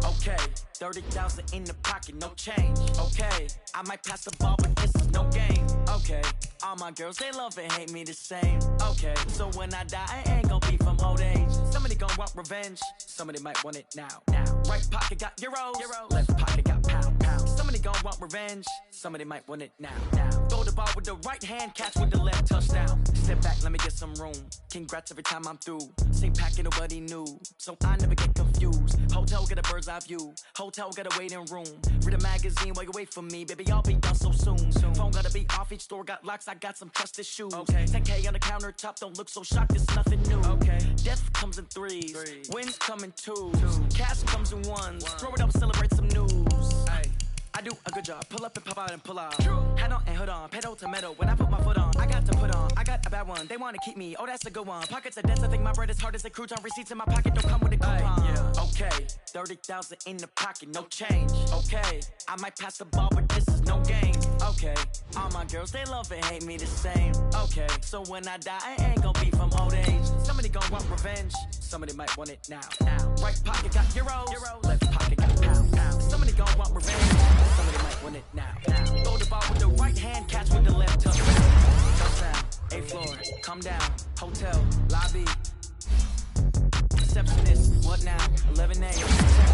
Okay, 30,000 in the pocket, no change. Okay, I might pass the ball, but this is no game. Okay, all my girls, they love and hate me the same. Okay, so when I die, I ain't gon' be from old age. Somebody gon' want revenge, somebody might want it now. Right pocket got euros, left pocket got pound. Somebody gon' want revenge, somebody might want it now. Throw the ball with the right hand, catch with the left, touchdown. Step back, let me get some room. Congrats every time I'm through. Same packet, nobody knew, so I never get confused. Hotel get a bird's eye view, hotel got a waiting room. Read a magazine while you wait for me, baby, I'll be done so soon. Phone gotta be off, each store got locks, I got some trusted shoes. 10K on the countertop, don't look so shocked, it's nothing new. Death comes in threes, wins come in twos, cash comes in ones. Throw it up, celebrate some news. I do a good job, pull up and pop out and pull out. Head on and hood on, pedal to metal. When I put my foot on, I got to put on. I got a bad one, they wanna keep me, oh that's a good one. Pockets are dense, I think my bread is hard as a crouton. Receipts in my pocket don't come with a coupon. Okay, 30,000 in the pocket, no change. Okay, I might pass the ball, but this is no game. Okay, all my girls, they love and hate me the same. Okay, so when I die, I ain't gon' be from old age. Somebody gon' want revenge, somebody might want it now. Right pocket got euros, left pocket got pound. Somebody gon' want revenge, somebody might want it now. Throw the ball with the right hand, catch with the left, touchdown. 8th floor, come down, hotel, lobby. Receptionist, what now? 11 a.m. Check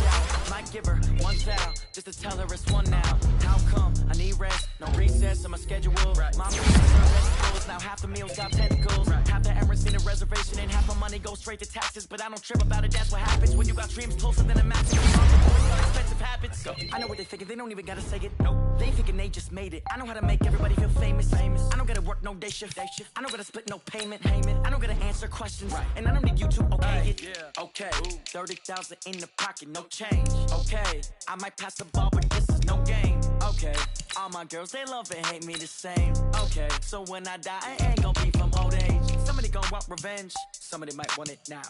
out, might give her one foul, just to tell her it's one now. How come? I need rest, no recess in my schedule. Mommy eats her vegetables, now half the meals got tentacles. Half the Emirates in a reservation and half my money goes straight to taxes. But I don't trip about it, that's what happens when you got dreams closer than a match. Expensive habits. I know what they're thinking, they don't even gotta say it. Nope, they thinking they just made it. I know how to make everybody feel famous. I don't gotta work no day shift. I don't gotta split no payment. I don't gotta answer questions, and I don't need you to okay it. Okay, 30,000 in the pocket, no change. Okay, I might pass the ball, but this is no game. Okay, all my girls, they love and hate me the same. Okay, so when I die, I ain't gon' be from old age. Somebody gon' want revenge, somebody might want it now.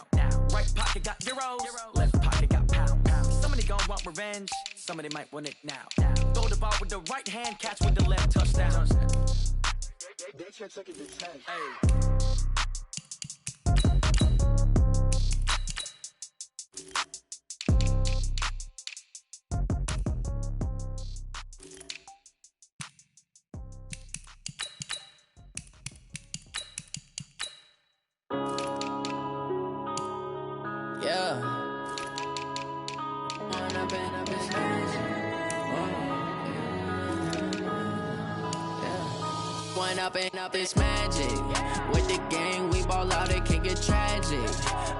Right pocket got euros, left pocket got pound. Somebody gon' want revenge, somebody might want it now. Throw the ball with the right hand, catch with the left, touchdown. They took it to 10. Up it's magic. With the gang, we ball out, it can get tragic.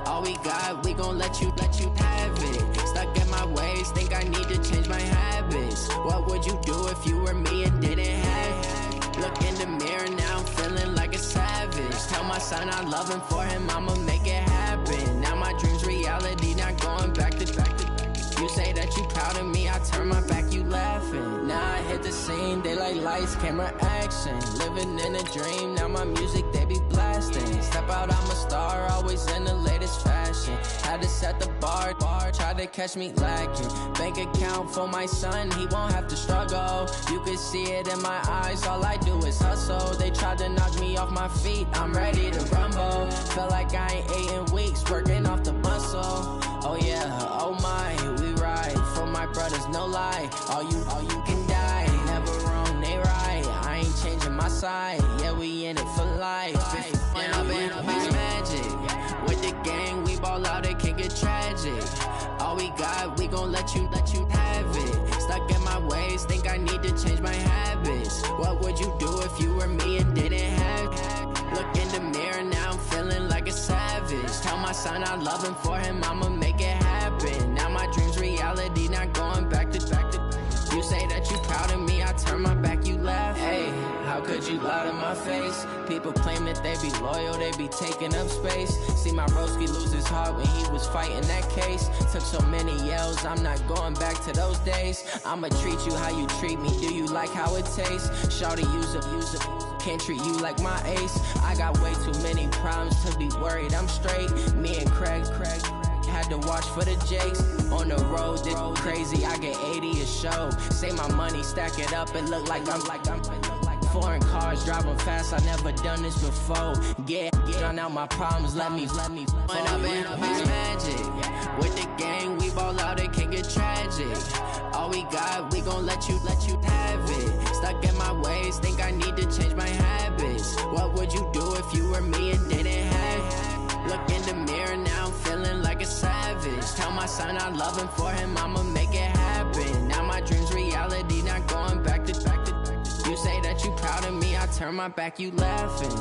All we got, we gon' let you have it. Stuck in my ways, think I need to change my habits. What would you do if you were me and didn't have it? Look in the mirror, now I'm feeling like a savage. Tell my son I love him, for him I'ma make it happen. Now my dream's reality, not going back to. You say that you proud of me, I turn my back, you laughing. Now I hit the scene, they like lights, camera, action. Living in a dream, now my music, they be blasting. Step out, I'm a star, always in the latest fashion. Had to set the bar, try to catch me lacking. Bank account for my son, he won't have to struggle. You can see it in my eyes, all I do is hustle. They tried to knock me off my feet, I'm ready to rumble. Felt like I ain't ate in weeks, working off the muscle. Oh yeah, oh my, we ride for my brothers, no lie. All you can die, never wrong, they right. I ain't changing my side, yeah, we in it for life. When up it's magic. With the gang, we ball out, it can get tragic. All we got, we gon' let you have it. Stuck in my ways, think I need to change my habits. What would you do if you were me and didn't have it? Look in the mirror, now I'm feeling like a savage. Tell my son I love him, for him I'ma make it happen. Now my dream's reality, not going back to. You say that you proud of me, I turn my back, you laugh. Hey, how could you lie to my my face. People claim that they be loyal, they be taking up space. See my broski lose his heart when he was fighting that case. Took so many yells, I'm not going back to those days. I'ma treat you how you treat me, do you like how it tastes? Shawty, use up, can't treat you like my ace. I got way too many problems to be worried, I'm straight. Me and Craig had to watch for the Jakes. On the road, this crazy, I get 80 a show. Say my money, stack it up, and look like I'm foreign cars, driving fast, I never done this before. Get drown out my problems, let me When up in it's magic. With the gang, we ball out, it can get tragic. All we got, we gon' let you have it. Stuck in my ways, think I need to change my habits. What would you do if you were me and didn't have it? Look in the mirror, now I'm feeling like a savage. Tell my son I love him, for him I'ma make it happen. Now my dream's reality, not going back to. You say that you proud of me, I turn my back, you laughing.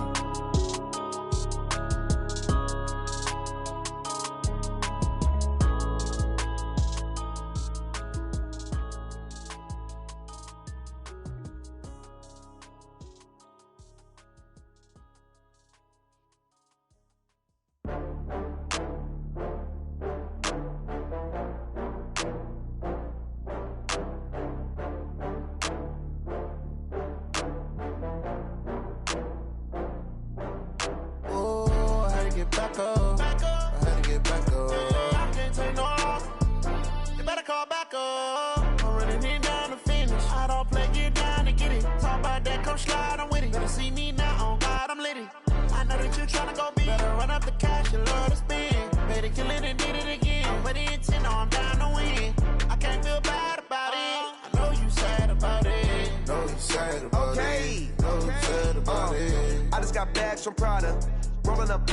From Prada, rolling up.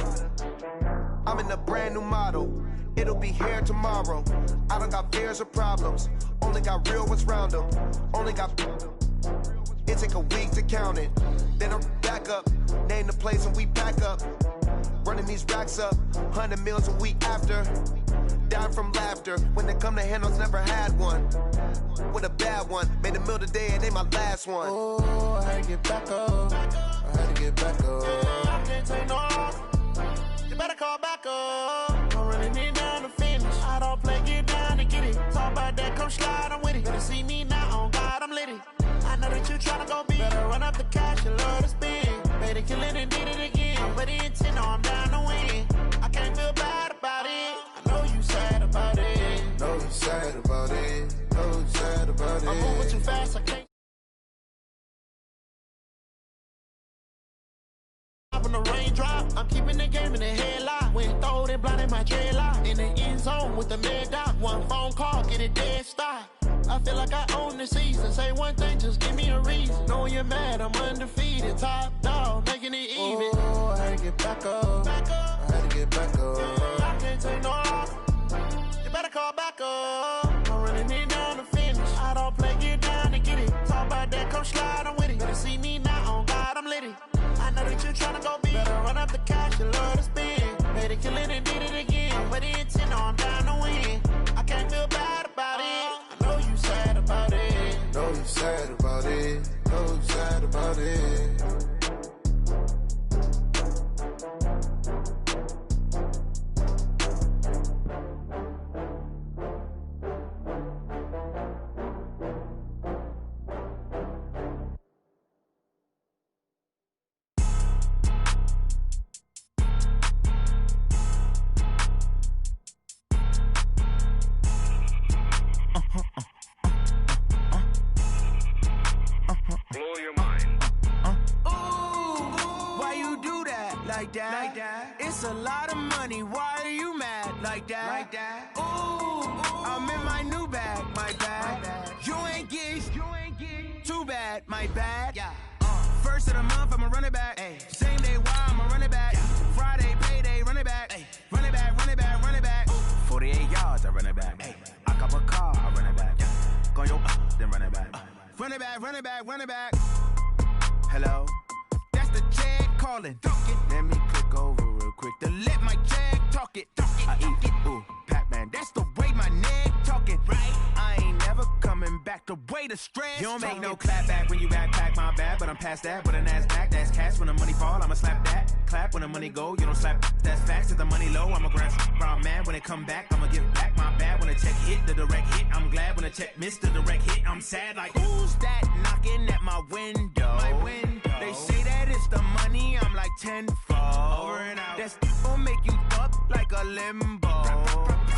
I'm in a brand new model. It'll be here tomorrow. I don't got fears or problems. Only got real ones round them. Only got. It take a week to count it. Then I'm back up. Name the place and we pack up. Running these racks up. 100 meals a week after. Dying from laughter. When they come to handles, never had one. With a bad one. Made a meal today and they my last one. Oh, I had to get back up. I had to get back up. I can't take no loss. You better call back up. I'm running it down to finish. I don't play, get down to get it. Talk about that, come slide, I'm with it. Better see me now, on God, I'm litty. I know that you tryna go big. Better run up the cash, you love to spend. Better kill it and did it again. But the intent, no, I'm down to win. I can't feel bad about it. I know you sad about it. Know you sad about it. Know you sad about it. I'm moving too fast, I can't. When the raindrop, I'm keeping the game in the headlock. When throwed and blinded my dreadlock. In the end zone with the mad dot. One phone call, get it dead stop. I feel like I own the season. Say one thing, just give me a reason. Knowing you're mad, I'm undefeated. Top dog, making it even. Oh, I had to get back up. I had to get back up. I can't take no loss. You better call back up. I'm running it down to finish. I don't play, get down to get it. Talk about that, come slide, I'm with it. Better see me now, on God, I'm litty. I know that you tryna go big. Better run up the cash, you love to spend. Better kill it and did it again. But the intent, no, I'm down to win. I can't feel bad about it. I know you sad about it. Know you sad about it. Know you sad about it. Like that. It's a lot of money. Why are you mad like that? Ooh, I'm in my new bag, my bad. You ain't get too bad, my bad. Yeah. First of the month, I'ma run it back. Ay. Same day, why I'ma run it back. Yeah. Friday, payday, run it back. Ay. Run it back, run it back, run it back. 48 yards, I run it back. Ay. I cop a car, I run it back. Yeah. Go yo, then run it back. Run it back, run it back, run it back. Hello? That's the check calling. Let me click over real quick to let my check talk it. I eat it, ooh, Pac-Man. That's the way my neck talking. Right? I ain't never coming back. The way the stress. You don't make no clap back when you backpack, my bad. But I'm past that with a NASDAQ, that's cash. When the money fall, I'ma slap that. Clap when the money go, you don't slap, that's facts. If the money low, I'ma grab I'm mad when it come back, I'ma give back my bad. When the check hit, the direct hit, I'm glad. When the check missed the direct hit, I'm sad like, who's that knocking at my window? They say that it's the money, I'm like tenfold. Over and out. That's gon' make you up like a limbo.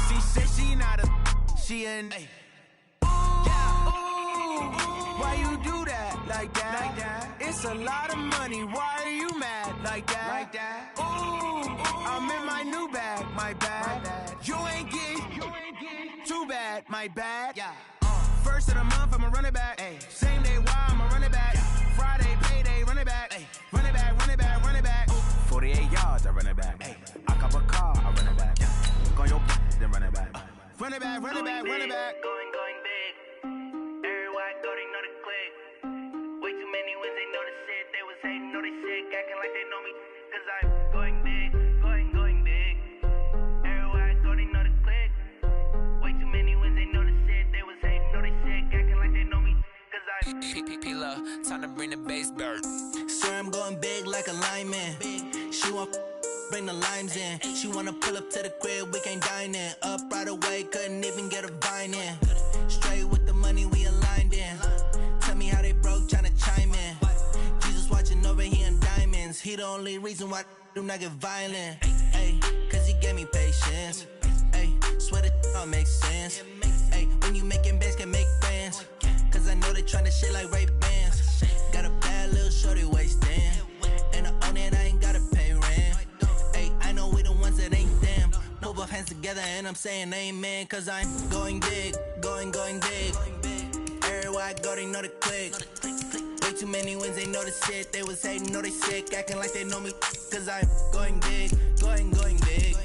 She said she not a, she an ay. Why you do that like that? It's a lot of money, why are you mad like that? Ooh, I'm in my new bag, my bad. You ain't getting too bad, my bad. Yeah. First of the month, I'ma run it back. Ay. Same day, why I'ma run it back. Friday, payday, run it back. Ay. Run it back, run it back, run it back. 48 yards, I run it back. Ay. I cop a car, I run it back. Go on your then run it back. Run it back, run it back, run it back. Going big. Everywhere I go, they know the click. Way too many wins, they know the shit. They was hating, know they sick, acting like they know me. Cause I'm going big, going big. Everywhere I go, they know the click. Way too many wins, they know the shit. They was hating, know they sick, acting like they know me. Cause I'm P-P-P-Love, time to bring the bass bird. Swear I'm going big like a lineman. She want bring the limes in. She wanna pull up to the crib, we can't dine in. Up right away, couldn't even get a vine in. Straight with the money we aligned in. Tell me how they broke, tryna chime in. Jesus watching over here in diamonds. He the only reason why I do not get violent. Ay, cause he gave me patience. Ay, swear that all makes sense. Ay, when you making bands, can make friends. Cause I know they tryna shit like Ray-Bans. Got a bad little shorty wasting. And I own it, I ain't gotta pay rent. Ay, I know we the ones that ain't them. Put both hands together and I'm saying amen. Cause I'm going big, going big. Everywhere I go, they know the click. Way too many wins, they know the shit. They was hating, know they sick, acting like they know me. Cause I'm going big, going big.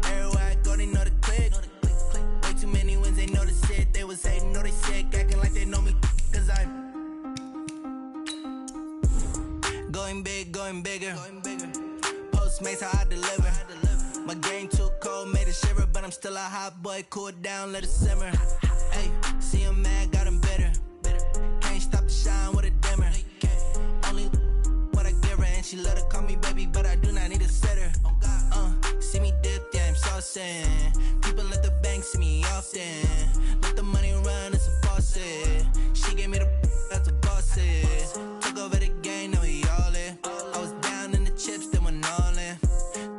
Everywhere I go, they know the click. Way too many wins, they know the shit. They was hating, know they sick, acting like they know me. Cause I'm going big, going bigger. Postmates how I deliver. My game too cold, made it shiver, but I'm still a hot boy. Cool it down, let it simmer. Hey, see him mad, got him bitter. Can't stop the shine with a dimmer. Only what I give her, and she let her call me baby, but I do not need a sitter. See me dip, yeah, I'm saucing. People at the bank see me often. Let the money run, it's a faucet. She gave me the that's a faucet. Took over the game, now we all in. I was down in the chips, then went all in.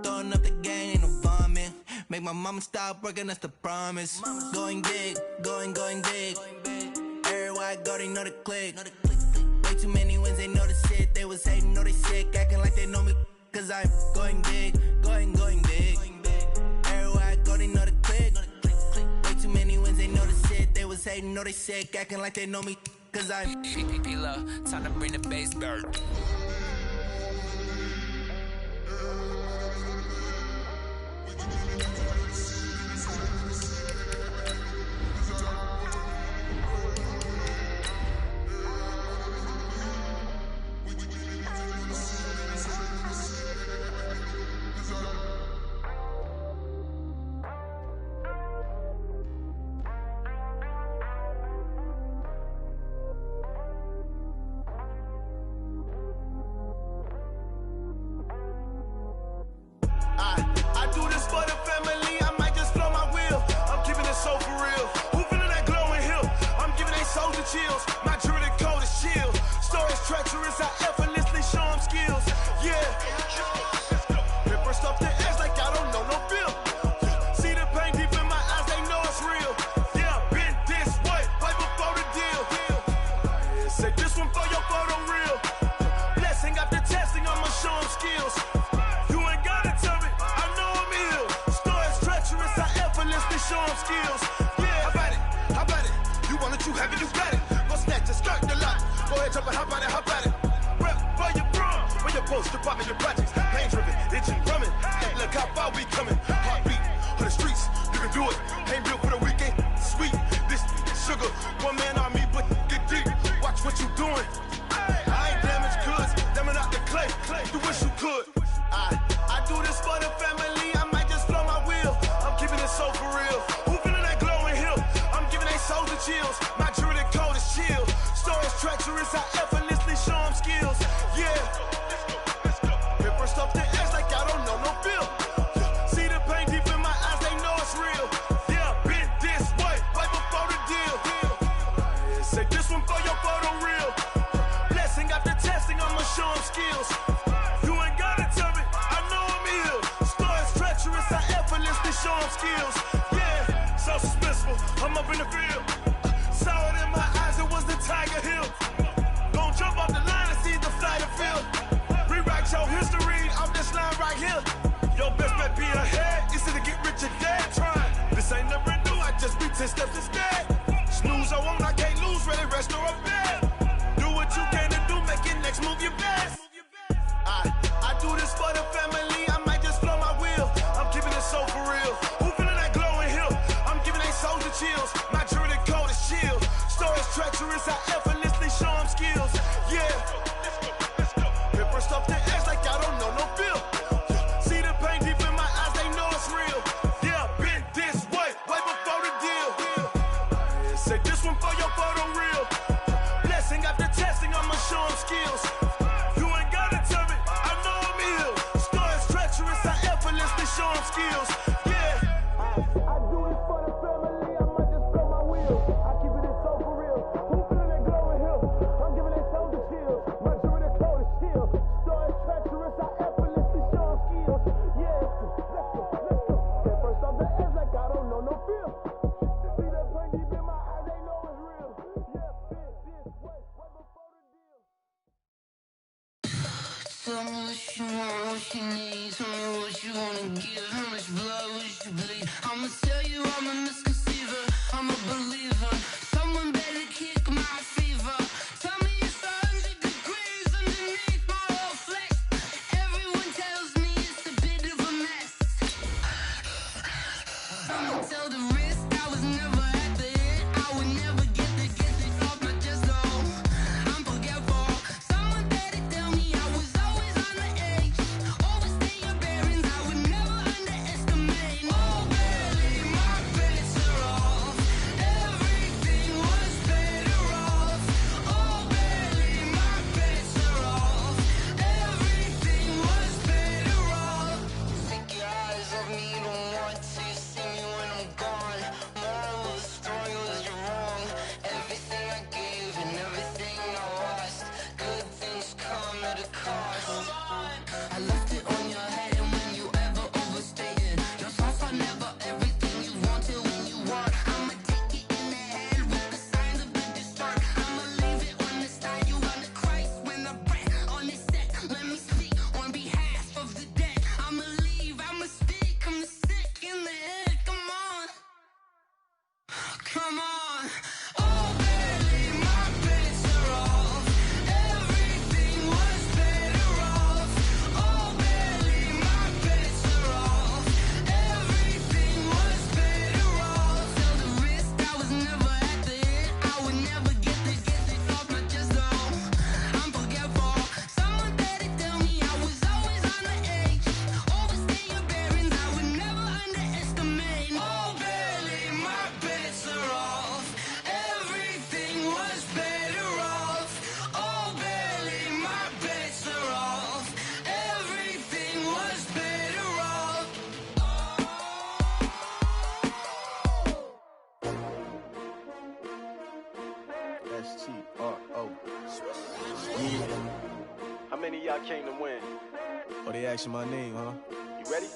Throwing up the game, ain't no vomit. Make my mama stop working, that's the promise. Going big, going big. Everywhere I go, they know the click. Way too many wins, they know the shit. They was hating, know they sick, acting like they know me. Cause I'm going big, going big. Everywhere I go, they know the click. Way too many wins, they know the shit. They was hating, know they sick, acting like they know me. Cause I'm P-P-P-Love, time to bring the bass bird. I do this for the family, I might just blow my wheel. I'm giving it so for real. Who feeling that glowing hill? I'm giving they soldier chills. My jewelry code is chill. Stories treacherous, I effortlessly show them skills. Yeah. Paper stuff to edge like I don't know no bill. See the pain deep in my eyes, they know it's real. Yeah, been this way, way before the deal. Say this one for your photo real. Blessing after testing, I'ma show them skills. Show them skills. Yeah, how about it? You want it, you have it, you got it. Go snatch it, start the lot. Go ahead, jump it, how about it? Rep for your prom, for your post, your poppin', your projects. Pain driven, itching, drumming. Hey, look how far we coming. Heartbeat on the streets, you can do it. Ain't built for the weekend, sweet. This sugar, one man army, but get deep. Watch what you doing. I ain't damaged goods, damn out the clay. You wish you could. I do this for the family, I might just blow my wheel. I'm keeping it so for real. Who feeling that glowing hill? I'm giving they soldier chills. My jewelry code is chill. in the field. Saw it in my eyes, it was the Tiger Hill. Gon' jump off the line and see the flight of field. Rewrite your history off this line right here. Your best bet be ahead, easy to get rich or dead trying. This ain't never new, I just be 10 steps instead. Snooze, I won't, I can't lose, ready, rest or a bed. Do what you can to do, make it next move your best. I do this for the family, I might just blow my wheel. I'm keeping it so for real. Who feeling that glowing hill? I'm giving they souls the chills. My jewelry cold is chill. Stories treacherous, I effortlessly show them skills. Yeah. Paper stuff the edge like I don't know no feel. See the pain deep in my eyes, they know it's real. Yeah, been this way before the deal. Say this one for your photo reel. Blessing after testing, I'ma show them skills. You ain't gotta tell me, I know I'm ill. Stories treacherous, I effortlessly show them skills. Yeah. I do it for the family, I might just blow my wheel. I keep it so for real. Who feeling that glowing hill? I'm giving they souls the chills. My jewelry cold is chill. Stories treacherous, I effortlessly show them skills. Yeah. Let's go. Get first off the edge like I don't know no feel. See that pain deep in my eyes, they know it's real. Yeah, been this way before the deal. Tell me what you want, what you need. Tell me what you wanna give. How much blood would you bleed? I'ma tell you I'm a misconceiver. I'm a believer. Someone better kick my fever. Tell me it's 100 degrees underneath my whole flesh. Everyone tells me it's a bit of a mess. I'ma tell the risk I was never at the end. I would never get it off my chest though. I'm forgetful. Someone better tell me I was always on the edge. Overstay your bearings, I would never underestimate. Oh, barely, my bets are off. Everything was better off. Oh, barely, my bets are off. Everything was better off. Take your eyes off me, you don't want to see me when I'm gone. Moral of the story was you're wrong. Everything I gave and everything I lost. Good things come at a cost. I left it on your head, and when you ever overstated, your thoughts are never everything you wanted when you want. I'ma take it in the head with the signs of the distort. I'ma leave it on the side. You on the Christ when I breath on this set. Let me speak on behalf of the dead. I'ma leave, I'ma speak. I'm the sick in the head. Come on, come on. Oh, barely, my bets are off. Everything was better off. Oh, barely, my bets are off. Everything was better off. Tell the risk I was never at the end. I would never get it off my chest though. I'm forgetful. Someone better tell me I was always on the edge. Overstay your bearings, I would never underestimate. Oh, barely, my bets are off. Everything was better off. Oh, barely, my bets are off. Everything was better off. S-T-R-O. Yeah. How many of y'all came to win? Oh, they asking my name, huh? You ready?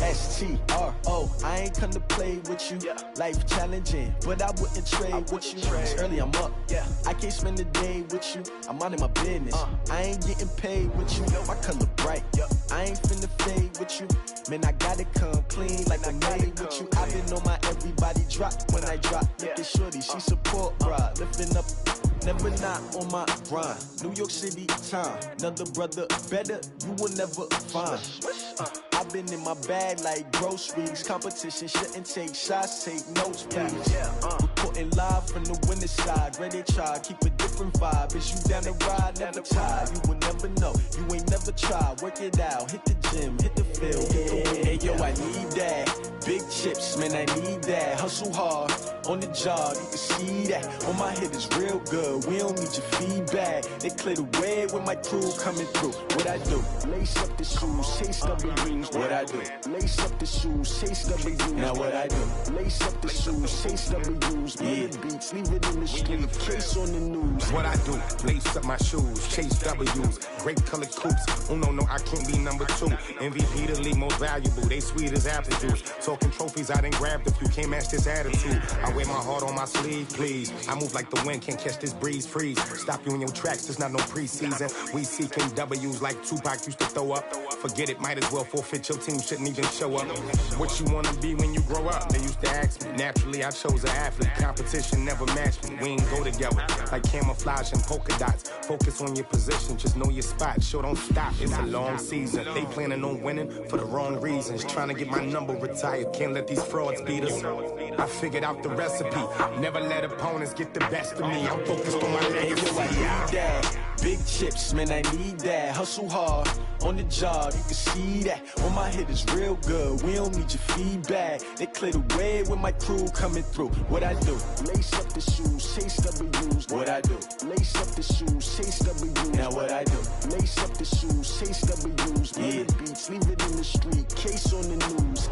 S-T-R-O. I ain't come to play with you. Life challenging, but I wouldn't trade with you. It's early, I'm up. I can't spend the day with you. I'm out of my business. I ain't getting paid with you. My color bright. I ain't finna fade with you. Man, I gotta come clean like I made with you. I've been on my everybody drop when I drop. Look at shorty, she support bra. Lifting up, never not on my grind. New York City time, another brother better you will never find. I've been in my bag like groceries. Competition shouldn't take shots, take notes, please. Reporting live from the winter side. Ready to try, keep a different vibe. Is you down the ride, never tired. You will never know, you ain't never tried. Work it out, hit the gym, hit the field. Hey yo, I need that. Big chips, man, I need that. Hustle hard, on the job, you can see that. On my head is real good, we don't need your feedback. They clear the way with my crew coming through. What I do? Lace up the shoes, chase W's. What I do? Lace up the shoes, chase W's. Now what I do? Lace up the shoes, chase W's. Yeah, beats, leave it in the street, case on the news. What I do? Lace up my shoes, chase W's. Great colored coops. Oh no, I can't be number 2. MVP the league most valuable. They sweet as apple juice. Talking trophies, I done grabbed a few. Can't match this attitude. I wear my heart on my sleeve, please. I move like the wind, can't catch this breeze, freeze. Stop you in your tracks, there's not no preseason. We seeking W's like Tupac used to throw up. Forget it, might as well forfeit, your team shouldn't even show up. What you wanna be when you grow up? They used to ask me. Naturally, I chose an athlete. Competition never matched me. We ain't go together like camouflage and polka dots. Focus on your position, just know your spot. Sure, don't stop, it's a long season. They planning on winning for the wrong reasons. Trying to get my number retired, can't let these frauds beat us. I figured out the recipe. Never let opponents get the best of me. I'm focused on my legacy. I need that. Big chips, man, I need that. Hustle hard on the job, you can see that. On my head is real good, we don't need your feedback. They clear the way with my crew coming through. What I do? Lace up the shoes, chase W's. What I do? Lace up the shoes, chase W's. Now what I do? Lace up the shoes, chase W's. Yeah. Beats, leave it in the street, case on the news.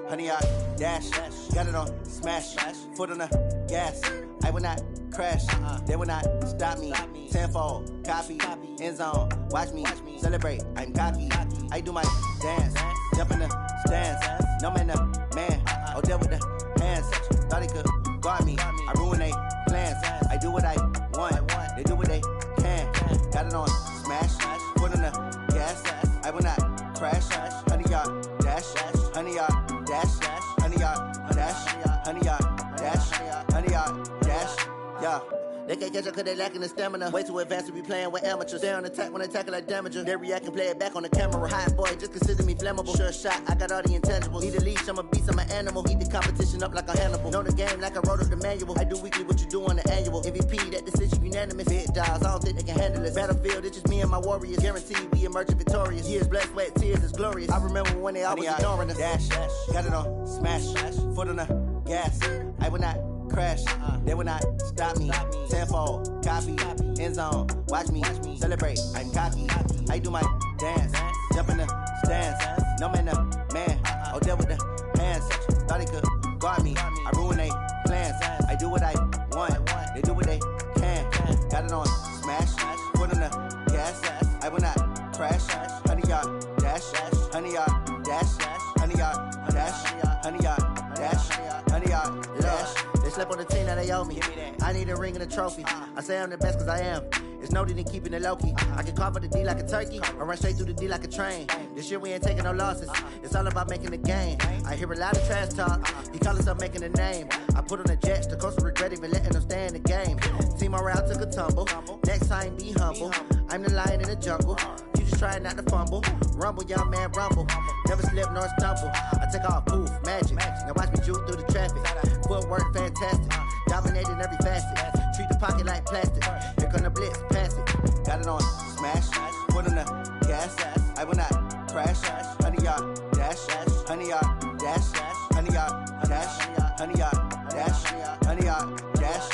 Honey, I dash, got it on smash, foot on the gas. I will not crash, they will not stop me. Tenfold, copy, end zone, watch me celebrate. I'm cocky, I do my dance, jump in the stands. No man, the man, oh, deal with the hands. Thought he could guard me, I ruin they plans. I do what I want, they do what they can. Got it on smash, foot on the gas. I will not crash, honey, y'all dash, honey, y'all dash, honey, y'all dash, honey, y'all dash, honey, y'all dash, yeah. They can't catch up cause they lacking the stamina. Way too advanced to be playing with amateurs. Stay on attack when they tackle like damager. They react and play it back on the camera. Hot boy, just consider me flammable. Sure shot, I got all the intangibles. Need a leash, I'm a beast, I'm an animal. Heat the competition up like a Hannibal. Know the game like I wrote up the manual. I do weekly what you do on the annual. MVP, that decision unanimous. Hit dials, I don't think they can handle it. Battlefield, it's just me and my warriors. Guaranteed we emerging victorious. Years, blood, sweat, tears, it's glorious. I remember when they always ignoring us. Dash, got it on smash, foot on the gas. I will not crash, they will not stop me. Tenfold, copy, end zone, watch me celebrate. I'm cocky, I do my dance, jump in the stands. No man, the man, oh, deal with the hands. Thought he could guard me, I ruin they plans. I do what I want, they do what they can. Got it on smash, foot on the gas. I will not crash, honey, y'all dash, honey, y'all dash, honey, y'all dash, honey, y'all dash, honey, y'all dash. They slept on the team, now they owe me. I need a ring and a trophy. I say I'm the best cause I am. It's no need in keeping it low-key. I can carve up the D like a turkey, or run straight through the D like a train. This year we ain't taking no losses. It's all about making the game. I hear a lot of trash talk. He call himself making a name. I put on the jets, the coach will regret even letting them stay in the game. Team morale took a tumble. Next time be humble. I'm the lion in the jungle. You just try not to fumble. Rumble, young man, rumble. Never slip nor stumble. I take off, poof, magic. Now watch me juke through the traffic. Footwork fantastic. Dominating every facet. Treat the pocket like plastic. Here come the blitz, pass it. Got it on smash, foot on the gas. I will not crash. Honey, y'all dash, honey, y'all dash, honey, y'all dash, honey, y'all dash, honey, y'all dash.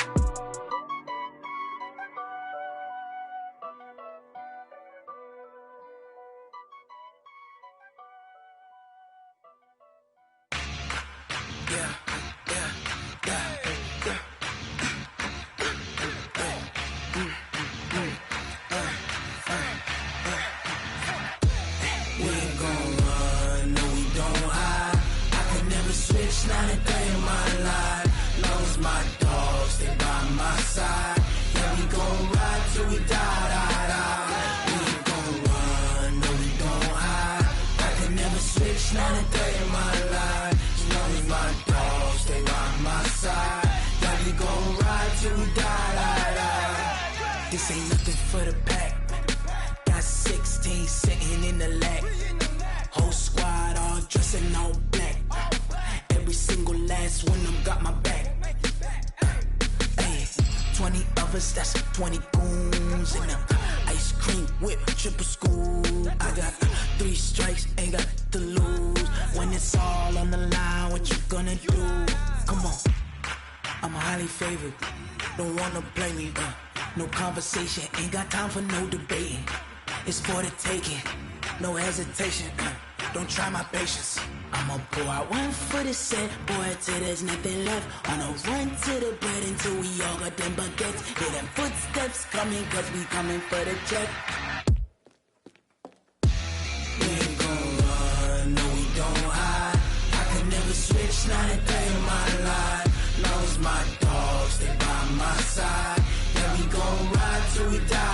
Not a day in my life. Lost my dogs, they by my side. Yeah, we gon' ride till we die. We ain't gon' run, no, we don't hide. I can never switch, not a day in my life. As long as my dogs, they by my side. Yeah, we gon' ride till we die. This ain't nothing for the pack. Got 16 sitting in the lap. Whole squad all dressing all black. Every single last one of them got my back. Hey, 20 of us, that's 20 goons. And ice cream whip, triple school. I got 3 strikes, ain't got to lose. When it's all on the line, what you gonna do? Come on, I'm highly favored. Don't wanna play me, no conversation, ain't got time for no debating. it's for the taking. No hesitation, don't try my patience. I'ma pour out one for the set, boy, till there's nothing left. On a run to the bread until we all got them baguettes. Hear them footsteps coming, cause we coming for the check. We ain't gon' run, no we don't hide. I could never switch, not a day in my life. Long as my dogs, they by my side. Yeah, we gon' ride till we die.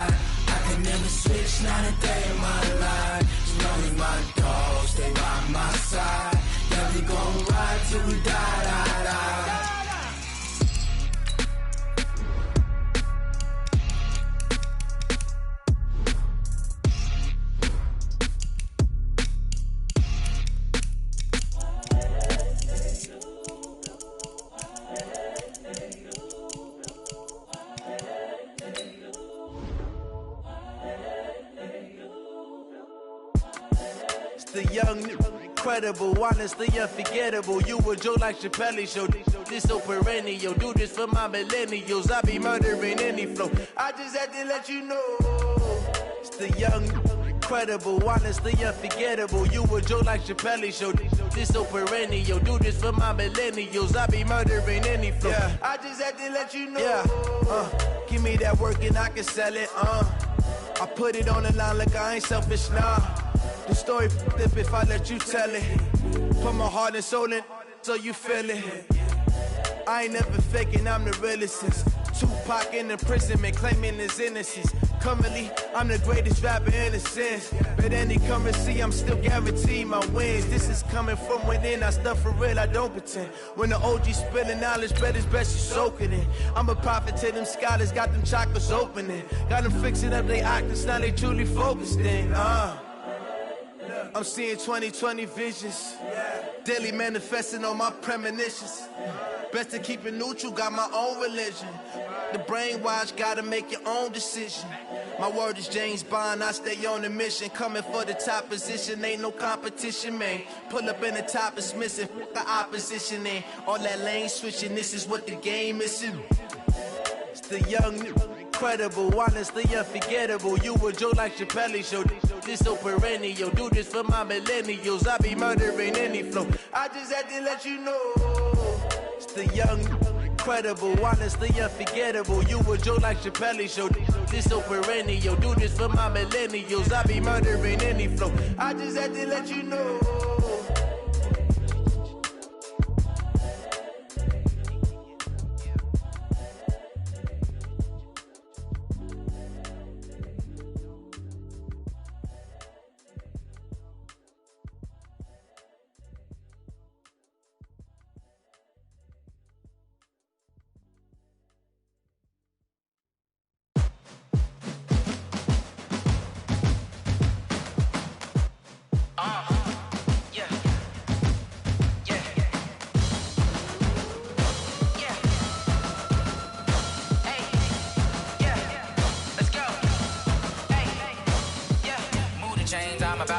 I could never switch, not a day in my life. As long as my dogs, they by my side. Yeah, we gon' ride till we die. The young, incredible, honestly unforgettable. You a Joe like Chappelle show. This so perennial. Do this for my millennials. I be murdering any flow. I just had to let you know. It's the young, incredible, honestly unforgettable. You a Joe like Chappelle show. This so perennial. Do this for my millennials. I be murdering any flow. Yeah. I just had to let you know. Yeah. Give me that work and I can sell it. I put it on the line like I ain't selfish, nah. The story flip if I let you tell it. Put my heart and soul in so you feel it. I ain't never faking, I'm the realest since Tupac in imprisonment, claiming his innocence. Currently, I'm the greatest rapper in a sense. But any currency, I'm still guaranteed my wins. This is coming from within, I stuff for real, I don't pretend. When the OG spilling knowledge, bet it's best you soak it in. I'm a prophet to them scholars, got them chakras opening. Got them fixing up they octaves, now they truly focused in. I'm seeing 2020 visions, daily manifesting on my premonitions. Best to keep it neutral, got my own religion. The brainwash, gotta make your own decision. My word is James Bond, I stay on the mission. Coming for the top position, ain't no competition, man. Pull up in the top is missing, fuck the opposition, ain't all that lane switching, this is what the game is. It's the young, incredible, honestly unforgettable. You a Joe like Chappelle show. This so perennial. Do this for my millennials. I be murdering any flow. I just had to let you know. It's the young, incredible, honestly unforgettable. You a Joe like Chappelle show. This so perennial. Do this for my millennials. I be murdering any flow. I just had to let you know.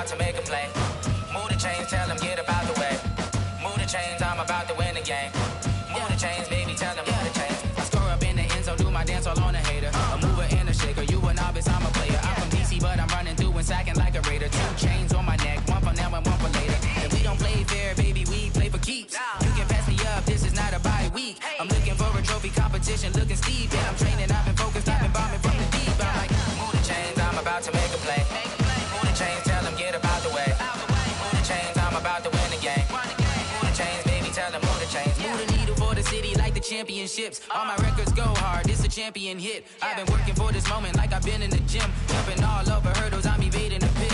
To make a play. Move the chains, tell them get about the way. Move the chains, I'm about to win the game. Move the chains, baby, tell them move the chains. I score up in the end zone, do my dance all on a hater. A mover and a shaker, you a novice, I'm a player. I'm from DC, but I'm running through and sacking like a raider. 2 chains on my neck, one for now and one for later. And we don't play fair, baby, we play for keeps. You can pass me up, this is not a bye week. I'm looking for a trophy competition, looking steep. Yeah, I'm training, I've been focused, I've been bombing from the deep. I'm like, move the chains, I'm about to make a play. Move the chains, tell them get about the way. Move the chains, I'm about to win the game. Move the chains, baby, tell them move the chains. Move the needle for the city like the championships. All my records go hard, this a champion hit. I've been working for this moment like I've been in the gym. Jumping all over hurdles, I'm evading the pit.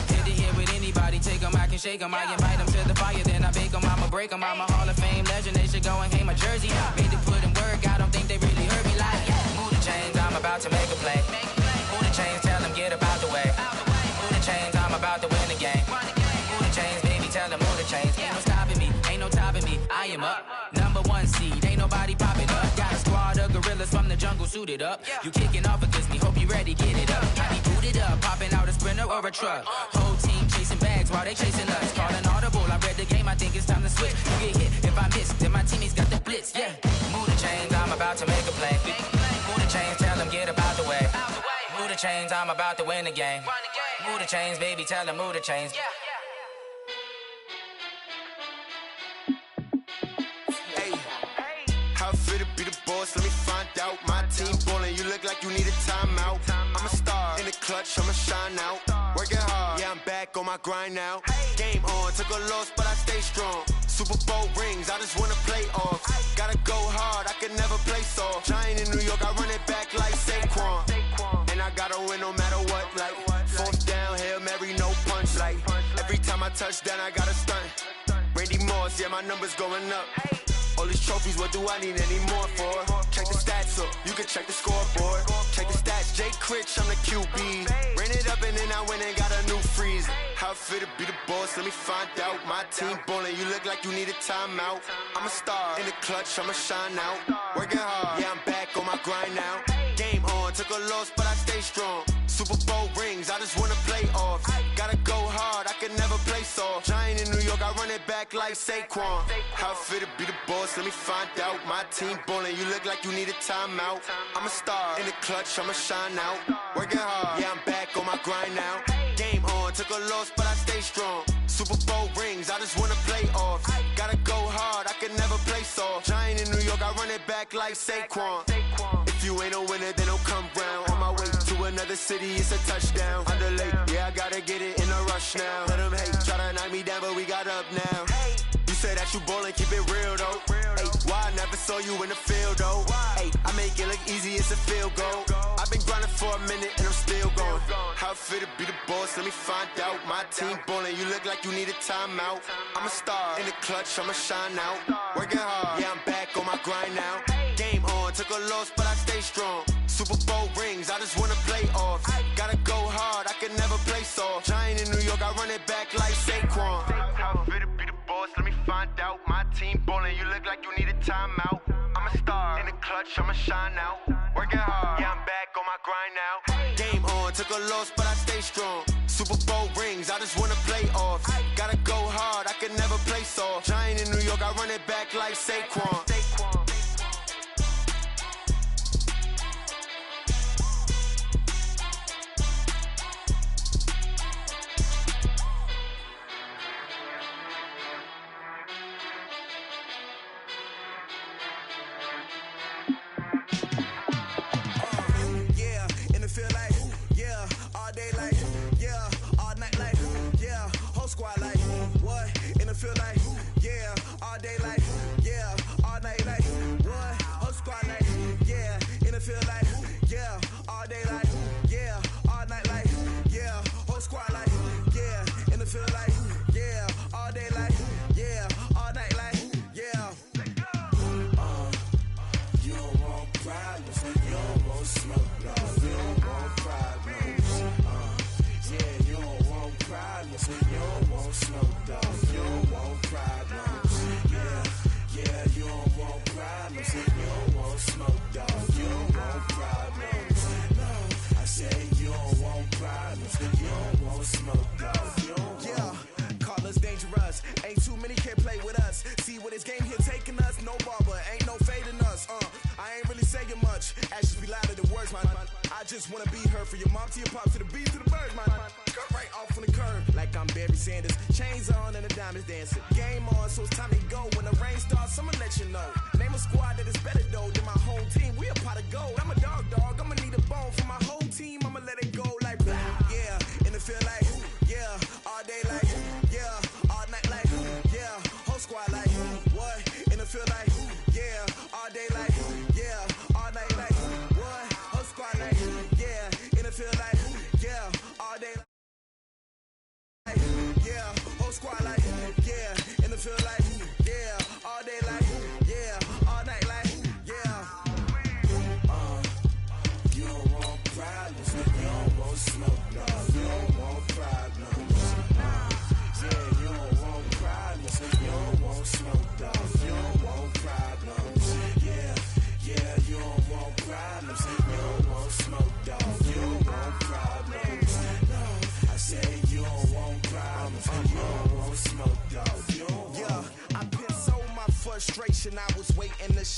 Hit to hit with anybody, take them, I can shake them. I invite them to the fire, then I bake them. I'ma break them, I'm a Hall of Fame legend. They should go and hang my jersey. Made to put in work, I don't think they really heard me like. Move the chains, I'm about to make a play. Move the chains, tell them get about the way. Move the chains, I'm about to win the game. Move the chains, baby, tell them move the chains. Ain't no stopping me, ain't no topping me. I am up, #1 seed, ain't nobody popping up. Got a squad of gorillas from the jungle suited up. You kicking off against me, hope you ready, get it up. I be booted up, popping out a Sprinter or a truck. Whole team chasing bags while they chasing us. Calling audible, I read the game, I think it's time to switch. You get hit, if I miss, then my teammates got the blitz, yeah. Move the chains, I'm about to make a play. Move the chains, chains, I'm about to win the game. Move the chains, baby, tell them move the chains. Hey, how I feel to be the boss, let me find out. My team ballin', you look like you need a timeout. I'm a star, in the clutch, I'ma shine out. Working hard, yeah, I'm back on my grind now. Game on, took a loss, but I stay strong. Super Bowl rings, I just wanna play off. Gotta go hard, I can never play soft. Giant in New York, I run it back like Saquon. And I gotta win no matter what, like fourth down, Hail Mary, no punch. Like every time I touch down, I gotta stunt. Randy Moss, yeah, my numbers going up. All these trophies, what do I need any more for? Check the stats up, you can check the scoreboard. Check the stats, Jay Critch, I'm the QB. Ran it up and then I went and got a new freeze. How I feel to be the boss, let me find out. My team ballin', you look like you need a timeout. I'm a star, in the clutch, I'ma shine out. Working hard, yeah, I'm back on my grind now. Game on, took a loss, but I stay strong. Super Bowl rings, I just wanna play off. Gotta go hard, I can never play soft. Giant in New York, I run it back like Saquon. How I feel to be the boss, let me find out. My team ballin', you look like you need a timeout. I'm a star, in the clutch, I'ma shine out. Working hard, yeah, I'm back on my grind now. Game on, took a loss, but I stay strong. Super Bowl rings, I just wanna play off. Gotta go hard, I can never play soft. Giant in New York, I run it back like Saquon. If you ain't a winner, then don't come round. On my way to another city, it's a touchdown. Underlay, yeah, I gotta get it in a rush now. Let them hate, try to knock me down, but we got up now. You say that you ballin', keep it real though. Hey, why I never saw you in the field though? Hey, I make it look easy, it's a field goal. I've been grinding for a minute and I'm still going. How I feel to be the boss, let me find out. My team ballin', you look like you need a timeout. I'm a star, in the clutch, I'ma shine out. Working hard, yeah, I'm back on my grind now. Game on, took a loss, but I stay strong. Super Bowl rings, I just wanna play off. Gotta go hard, I can never play soft. Giant in New York, I run it back like Saquon. How I feel to be the boss, let me find out. My team ballin', you look like you need a timeout. I'm a star, in the clutch, I'ma shine out. Working hard, yeah, I'm back on my grind now. Game on, took a loss, but I stay strong. Super Bowl rings, I just wanna play off. Gotta go hard, I can never play soft. Giant in New York, I run it back like Saquon.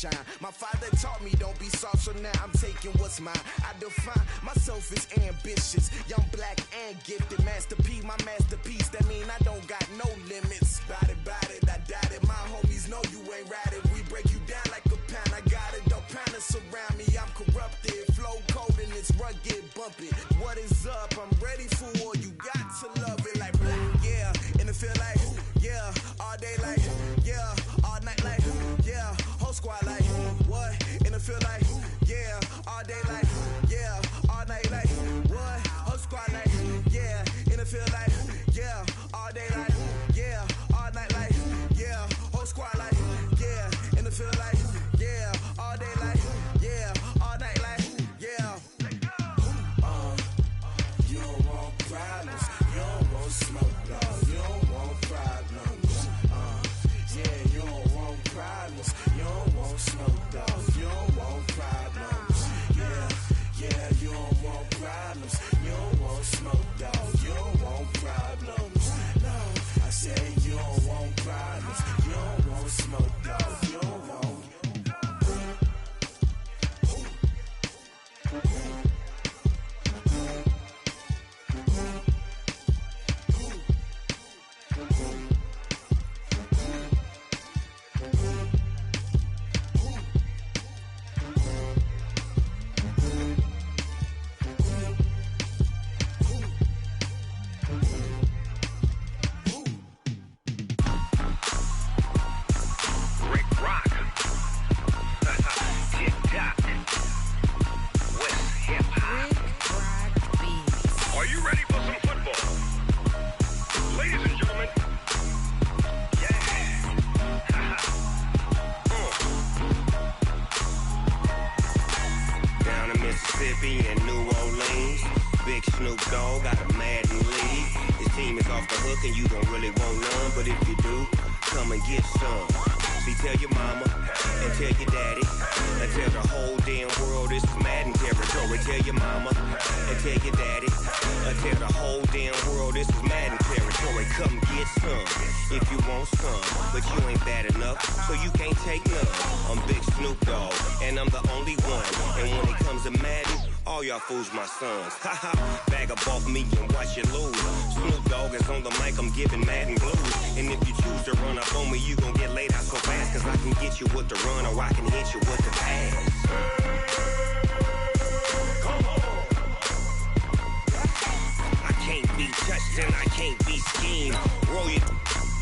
shine. My father taught me don't be soft, so now I'm taking what's mine. I define myself as ambitious, young, black, and gifted. Master P, my masterpiece. That mean I don't got no limits. Bout it, I doubt it. My homies know you ain't ratted. We break you down like a pound. I got it, don't pound us around me. I'm corrupted, flow cold and it's rugged, bumpy. What is up? I'm ready for war. You got to love it like yeah, and it feel like yeah, all day like yeah, all night like yeah, whole squad like what? And it feel like yeah, all day like yeah, all night like what? Whole squad like yeah, and it feel like yeah, all day like yeah, all night like yeah, whole squad like yeah, and it feel like yeah, all day like yeah, all night like yeah. You don't want problems, you don't want smoke, dog. You don't want problems. Yeah, you don't want problems, you don't want smoke, dog. You don't want problems. Yeah, you don't want problems, you don't want smoke, dog. You don't want problems. No, I said you don't want problems, you don't want smoke, dog. You don't want. Fools my sons. Haha, bag up off me and watch you lose. Snoop Dogg is on the mic, I'm giving Madden blues. And if you choose to run up on me, you gon' get laid out so fast. Cause I can get you with the run or I can hit you with the pass. Come on. I can't be touched and I can't be schemed. Roll you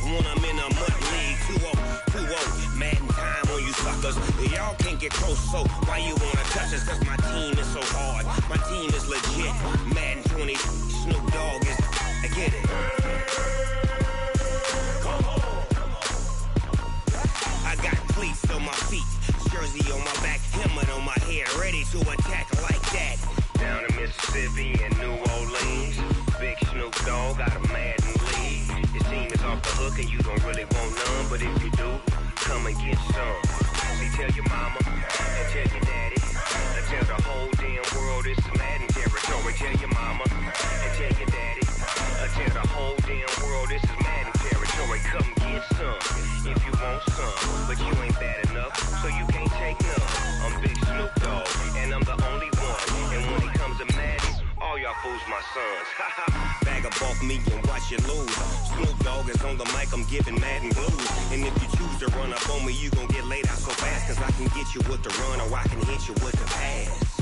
when I'm in a mud league. 2-0, Madden time on you suckers. Y'all can't get close, so why you wanna touch us? Cause my team is so hard. My team is legit. Madden 20, Snoop Dogg is. I get it. Come on. I got cleats on my feet, jersey on my back, helmet on my head, ready to attack like that. Down in Mississippi and New Orleans, big Snoop Dogg got a Madden league. Your team is off the hook and you don't really want none, but if you do, come and get some. See, tell your mama and tell your daddy. And tell the whole damn world it's Madden territory. Tell your mama and tell your daddy. And tell the whole damn world this is Madden territory. Come get some if you want some, but you ain't bad enough, so you can't take none. I'm Big Snoop Dogg, and I'm the only one. And when it comes to Madden, all y'all fools my sons. Bag up off me and watch you lose. Snoop Dogg is on the mic, I'm giving Madden blues. And if you choose to run up on me, you gon' get laid out so fast. Cause I can get you with the run or I can hit you with the pass.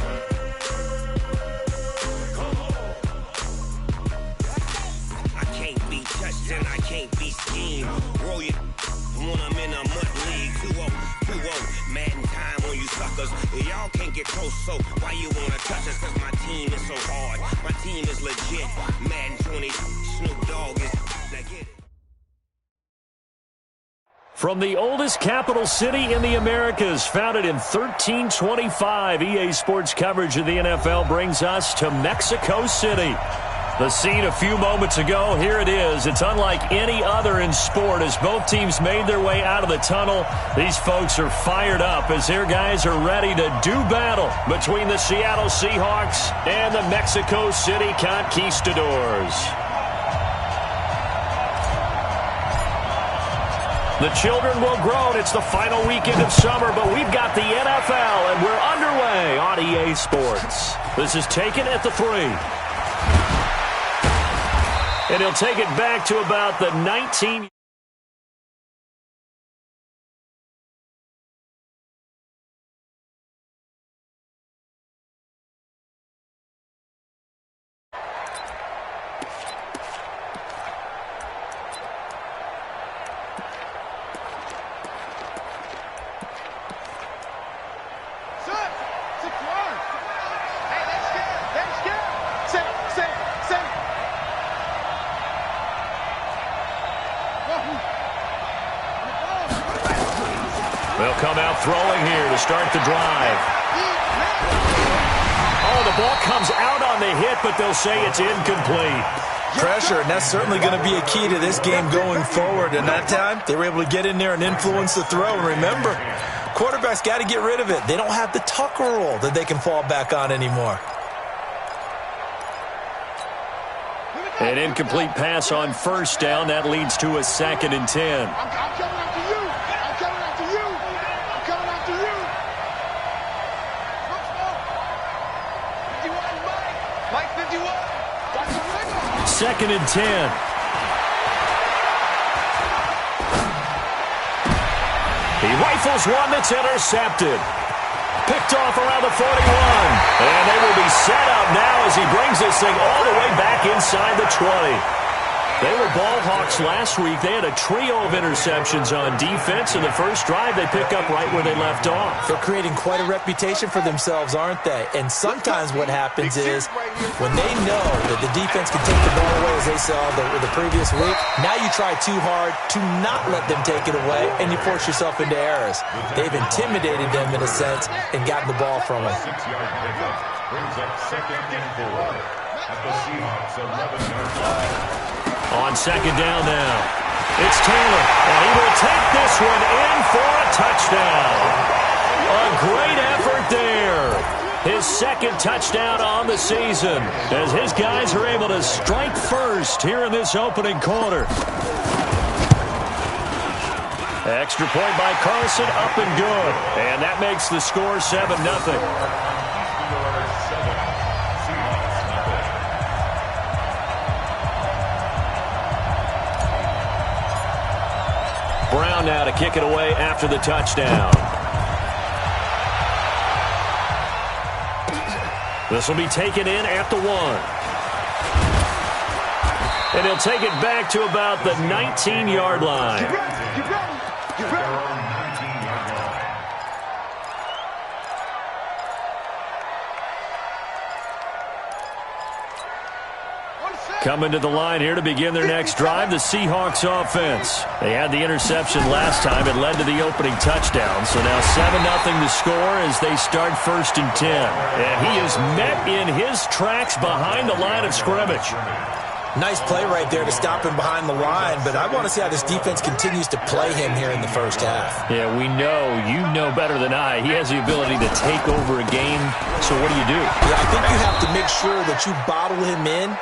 I can't be touched and I can't be schemed. Roll you when I'm in a mud league. 2-0, Madden time on you suckers. Y'all can't get close, so why you wanna touch us? Cause my team is so hard. My team is legit. Madden 20, Snoop Dogg is. Now get it. From the oldest capital city in the Americas, founded in 1325, EA Sports coverage of the NFL brings us to Mexico City. The scene a few moments ago, here it is. It's unlike any other in sport as both teams made their way out of the tunnel. These folks are fired up as their guys are ready to do battle between the Seattle Seahawks and the Mexico City Conquistadors. The children will grow. It's the final weekend of summer, but we've got the NFL, and we're underway on EA Sports. This is taken at the 3. And he'll take it back to about the 19. They'll come out throwing here to start the drive. Oh, the ball comes out on the hit, but they'll say it's incomplete. Pressure, and that's certainly going to be a key to this game going forward. And that time, they were able to get in there and influence the throw. And remember, quarterbacks got to get rid of it. They don't have the Tucker rule that they can fall back on anymore. An incomplete pass on first down. That leads to a 2nd and 10. Second and 10. He rifles one that's intercepted. Picked off around the 41. And they will be set up now as he brings this thing all the way back inside the 20. They were ball hawks last week. They had a trio of interceptions on defense. In the first drive, they pick up right where they left off. They're creating quite a reputation for themselves, aren't they? And sometimes what happens is when they know that the defense can take the ball away, as they saw the previous week, now you try too hard to not let them take it away, and you force yourself into errors. They've intimidated them in a sense and gotten the ball from them. 6-yard pickup brings up 2nd and 4 at the Seahawks 11-yard line. On 2nd down now, it's Taylor, and he will take this one in for a touchdown. A great effort there. His 2nd touchdown on the season as his guys are able to strike first here in this opening quarter. Extra point by Carlson, up and good. And that makes the score 7-0. Brown now to kick it away after the touchdown. This will be taken in at the 1. And he'll take it back to about the 19-yard line. Coming to the line here to begin their next drive, the Seahawks offense. They had the interception last time. It led to the opening touchdown. So now 7-0 the score as they start 1st and 10. And he is met in his tracks behind the line of scrimmage. Nice play right there to stop him behind the line, but I want to see how this defense continues to play him here in the first half. Yeah, we know, you know better than I, he has the ability to take over a game, so what do you do? Yeah, I think you have to make sure that you bottle him in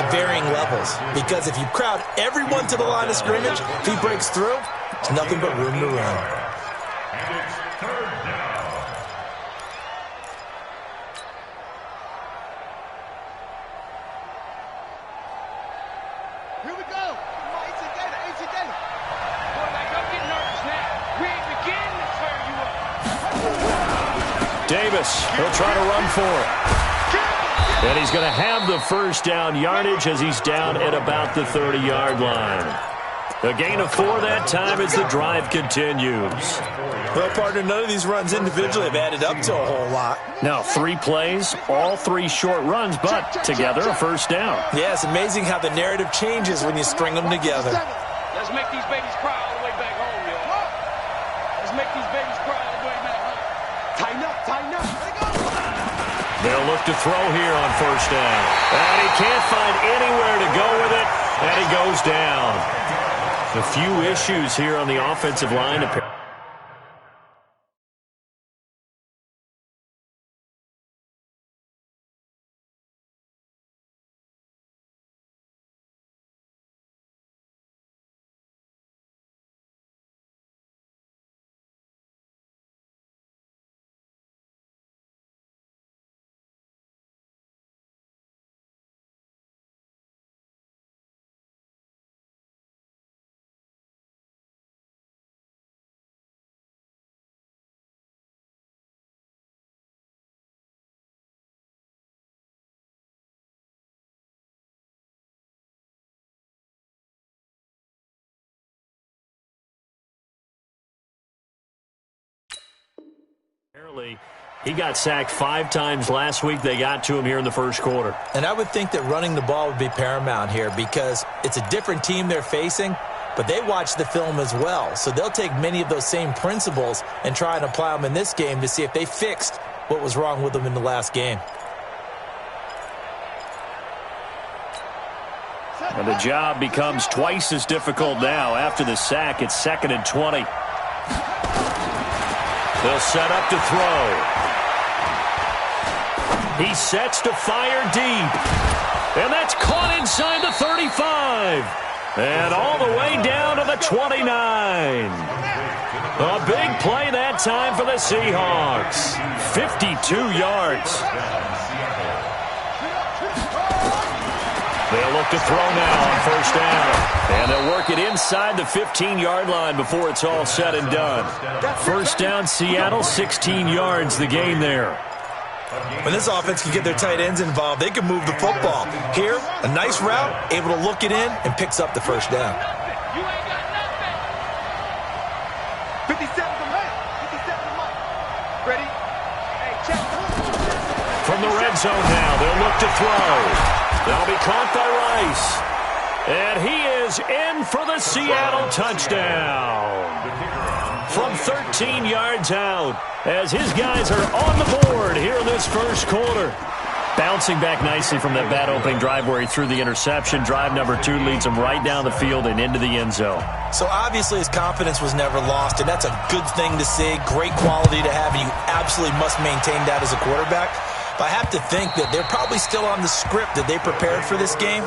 at varying levels, because if you crowd everyone to the line of scrimmage, if he breaks through, it's nothing but room to run. And it's 3rd down. Here we go. It's together. Quarterback, don't get nervous now. We ain't beginning to tear you up. Davis, he'll try to run for it. And he's going to have the first down yardage as he's down at about the 30-yard line. A gain of 4 that time as the drive continues. Well, partner, none of these runs individually have added up to a whole lot. Now, 3 plays, all 3 short runs, but together a first down. Yeah, it's amazing how the narrative changes when you string them together. Let's make these babies cry all the way back home, y'all. Let's make these babies cry all the way back home. Tighten up. They'll look to throw here on first down. And he can't find anywhere to go with it, and he goes down. A few issues here on the offensive line. He got sacked 5 times last week. They got to him here in the first quarter. And I would think that running the ball would be paramount here because it's a different team they're facing, but they watch the film as well. So they'll take many of those same principles and try and apply them in this game to see if they fixed what was wrong with them in the last game. And the job becomes twice as difficult now. After the sack, it's 2nd and 20. They'll set up to throw. He sets to fire deep. And that's caught inside the 35. And all the way down to the 29. A big play that time for the Seahawks. 52 yards. They'll look to throw now on first down. And they'll work it inside the 15-yard line before it's all said and done. First down, Seattle, 16 yards the gain there. When this offense can get their tight ends involved, they can move the football. Here, a nice route, able to look it in, and picks up the first down. You ain't got nothing. 57 to Mike. 57 to Mike. Ready? Hey, check. From the red zone now, they'll look to throw. They'll be caught by Rice. And he is in for the Seattle touchdown. From 13 yards out, as his guys are on the board here in this first quarter. Bouncing back nicely from that bad opening drive where he threw the interception. Drive number 2 leads him right down the field and into the end zone. So obviously his confidence was never lost, and that's a good thing to see. Great quality to have, and you absolutely must maintain that as a quarterback. But I have to think that they're probably still on the script that they prepared for this game.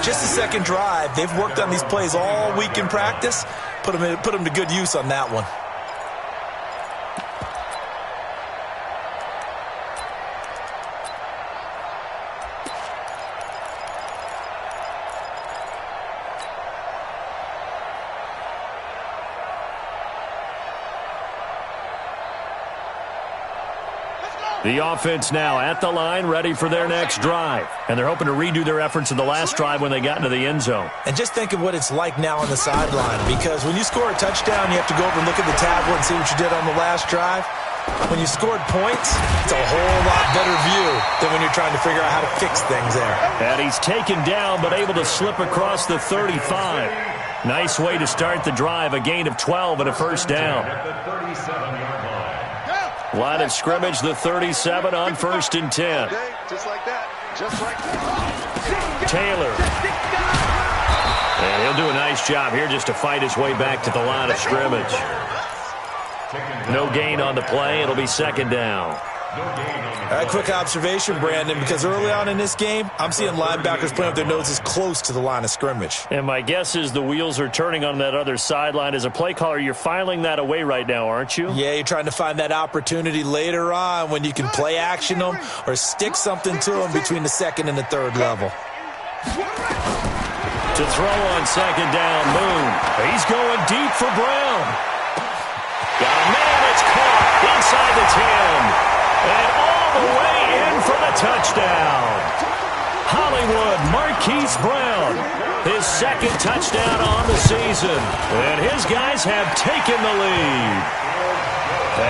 Just the second drive, they've worked on these plays all week in practice. Put them to good use on that one. The offense now at the line, ready for their next drive. And they're hoping to redo their efforts in the last drive when they got into the end zone. And just think of what it's like now on the sideline, because when you score a touchdown, you have to go over and look at the tablet and see what you did on the last drive. When you scored points, it's a whole lot better view than when you're trying to figure out how to fix things there. And he's taken down, but able to slip across the 35. Nice way to start the drive, a gain of 12 and a first down. Line of scrimmage, the 37 on 1st and 10. Just like that. Just like that. Taylor. And he'll do a nice job here just to fight his way back to the line of scrimmage. No gain on the play. It'll be 2nd down. A quick observation, Brandon, because early on in this game, I'm seeing linebackers playing with their noses close to the line of scrimmage. And my guess is the wheels are turning on that other sideline. As a play caller, you're filing that away right now, aren't you? Yeah, you're trying to find that opportunity later on when you can play action them or stick something to them between the 2nd and the 3rd level. To throw on 2nd down, Moon. He's going deep for Brown. Got a man that's caught inside the 10. And all the way in for the touchdown. Hollywood Marquise Brown, his 2nd touchdown on the season. And his guys have taken the lead.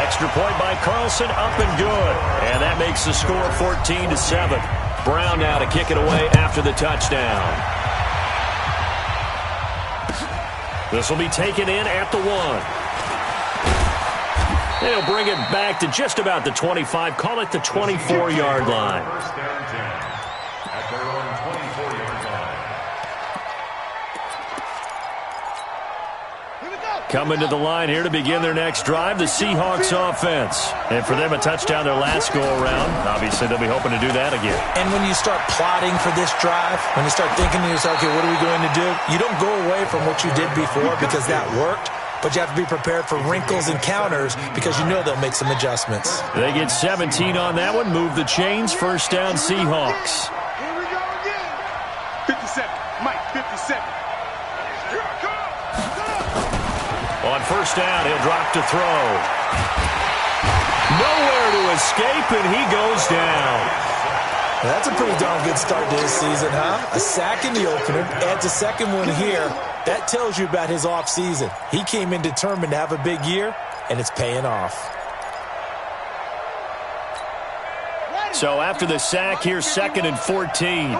Extra point by Carlson, up and good. And that makes the score 14-7. Brown now to kick it away after the touchdown. This will be taken in at the 1. They'll bring it back to just about the 25. Call it the 24-yard line. First down 10 at their own 24-yard line. Coming to the line here to begin their next drive, the Seahawks offense. And for them, a touchdown their last go-around. Obviously, they'll be hoping to do that again. And when you start plotting for this drive, when you start thinking to yourself, okay, what are we going to do? You don't go away from what you did before because that worked. But you have to be prepared for wrinkles and counters because you know they'll make some adjustments. They get 17 on that one. Move the chains. First down, Seahawks. Here we go again. 57. Mike, 57. Here I come. On first down, he'll drop to throw. Nowhere to escape, and he goes down. That's a pretty darn good start to his season, huh? A sack in the opener, adds a 2nd one here. That tells you about his offseason. He came in determined to have a big year, and it's paying off. So after the sack, here's 2nd and 14.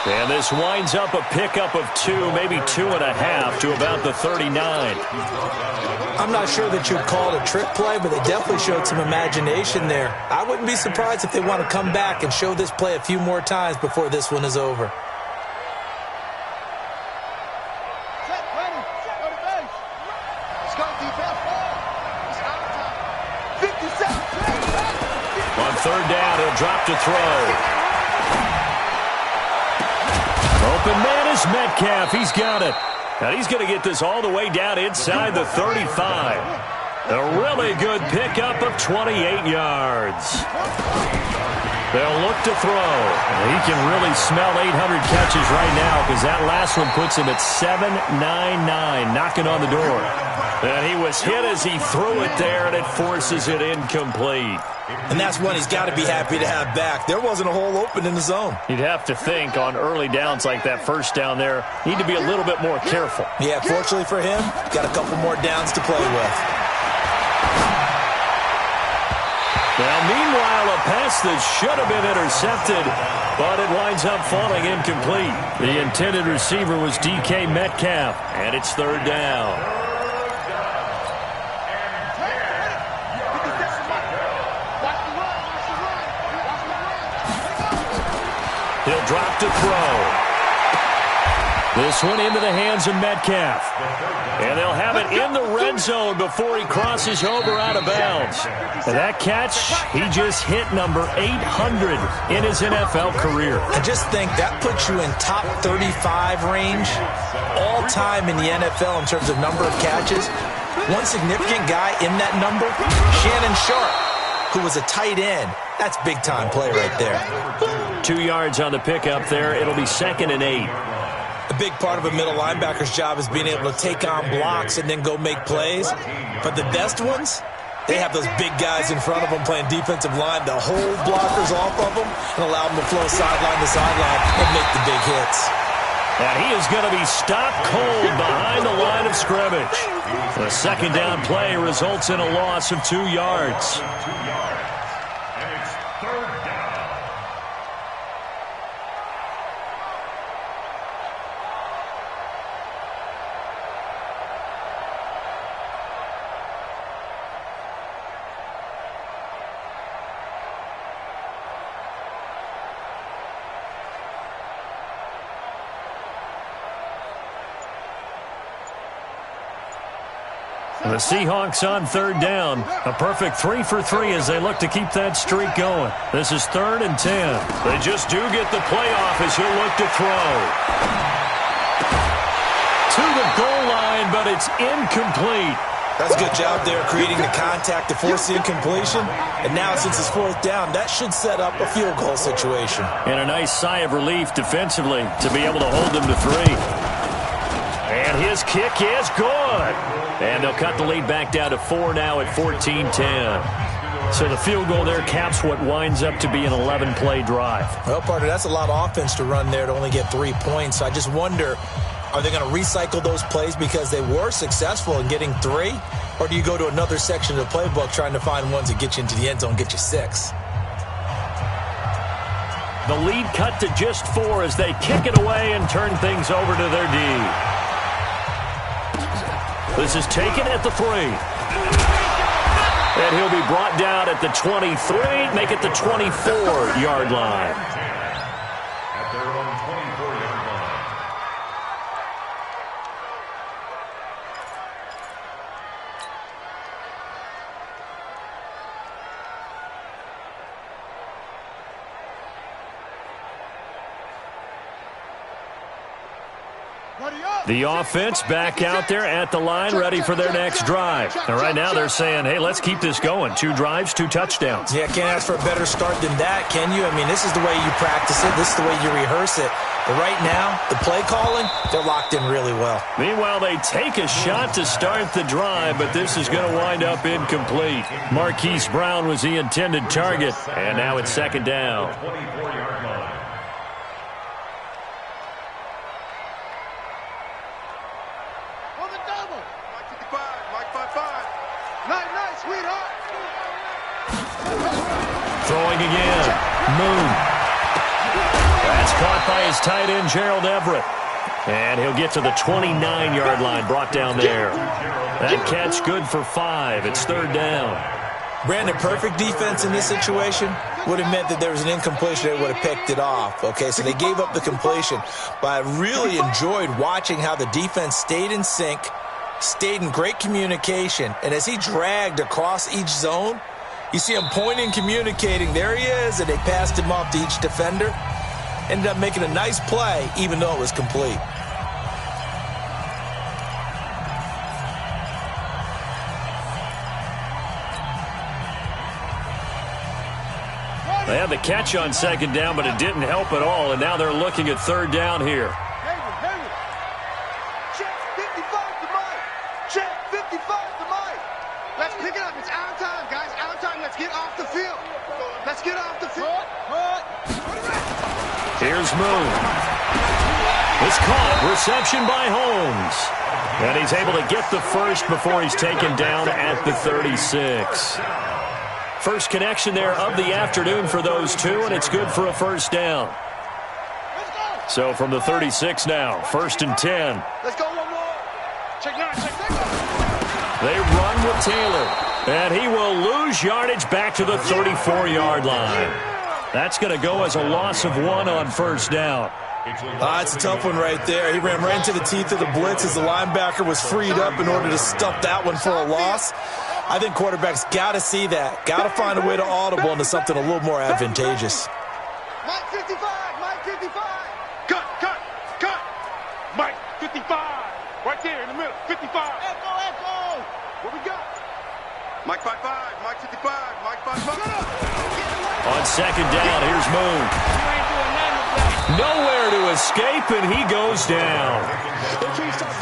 And this winds up a pickup of 2, maybe 2.5 to about the 39. I'm not sure that you'd call it a trick play, but they definitely showed some imagination there. I wouldn't be surprised if they want to come back and show this play a few more times before this one is over. On 3rd down, he'll drop to throw. Open man is Metcalf. He's got it. And he's going to get this all the way down inside the 35. A really good pickup of 28 yards. They'll look to throw. He can really smell 800 catches right now because that last one puts him at 799, knocking on the door. And he was hit as he threw it there, and it forces it incomplete. And that's one he's got to be happy to have back. There wasn't a hole open in the zone. You'd have to think on early downs like that first down there, need to be a little bit more careful. Yeah, fortunately for him, got a couple more downs to play with. Now, meanwhile, a pass that should have been intercepted, but it winds up falling incomplete. The intended receiver was DK Metcalf, and it's 3rd down. He'll drop to throw. This one into the hands of Metcalf. And they'll have it in the red zone before he crosses over out of bounds. And that catch, he just hit number 800 in his NFL career. I just think that puts you in top 35 range all time in the NFL in terms of number of catches. One significant guy in that number, Shannon Sharp, who was a tight end. That's big-time play right there. 2 yards on the pickup there. It'll be 2nd and 8. A big part of a middle linebacker's job is being able to take on blocks and then go make plays. But the best ones, they have those big guys in front of them playing defensive line to hold blockers off of them and allow them to flow sideline to sideline and make the big hits. And he is going to be stopped cold behind the line of scrimmage. The 2nd down play results in a loss of 2 yards. And it's 3rd down. The Seahawks on 3rd down. A perfect 3 for 3 as they look to keep that streak going. This is 3rd and 10. They just do get the playoff as he'll look to throw. To the goal line, but it's incomplete. That's a good job there creating the contact to force the incompletion. And now since it's 4th down, that should set up a field goal situation. And a nice sigh of relief defensively to be able to hold them to 3. And his kick is good. And they'll cut the lead back down to 4 now at 14-10. So the field goal there caps what winds up to be an 11-play drive. Well, partner, that's a lot of offense to run there to only get 3 points. I just wonder, are they going to recycle those plays because they were successful in getting 3? Or do you go to another section of the playbook trying to find ones that get you into the end zone, get you 6? The lead cut to just 4 as they kick it away and turn things over to their D. This is taken at the 3. And he'll be brought down at the 23, make it the 24-yard line. At their own 24-yard line. The offense back out there at the line, ready for their next drive. And right now they're saying, hey, let's keep this going. 2 drives, 2 touchdowns. Yeah, can't ask for a better start than that, can you? I mean, this is the way you practice it. This is the way you rehearse it. But right now, the play calling, they're locked in really well. Meanwhile, they take a shot to start the drive, but this is going to wind up incomplete. Marquise Brown was the intended target, and now it's 2nd down. 24-yard line. Double. Mike 55. Mike 55. Night, night, sweetheart. Throwing again. Moon. That's caught by his tight end, Gerald Everett. And he'll get to the 29-yard line, brought down there. That catch good for 5. It's third down. Brandon, perfect defense in this situation would have meant that there was an incompletion. They would have picked it off. Okay, so they gave up the completion. But I really enjoyed watching how the defense stayed in sync, stayed in great communication. And as he dragged across each zone, you see him pointing, communicating. There he is, and they passed him off to each defender. Ended up making a nice play, even though it was complete. They had the catch on second down, but it didn't help at all, and now they're looking at third down here. Check 55 to Mike. Check 55 to Mike. Let's pick it up. It's our time, guys. Our time. Let's get off the field. Let's get off the field. Here's Moon. It's caught. Reception by Holmes. And he's able to get the first before he's taken down at the 36. First connection there of the afternoon for those two, and it's good for a first down. So from the 36 now, 1st and 10. Let's go one more. Check 9, check 9. They run with Taylor, and he will lose yardage back to the 34-yard line. That's going to go as a loss of 1 on first down. It's a tough one right there. He ran right into the teeth of the blitz as the linebacker was freed up in order to stuff that one for a loss. I think quarterbacks got to see that. Got to find a way to audible into something a little more advantageous. Mike 55, Mike 55. Cut, cut, cut. Mike 55. Right there in the middle, 55. Echo, echo. What we got? Mike 55, Mike 55, Mike 55. On second down, here's Moon. Nowhere to escape, and he goes down.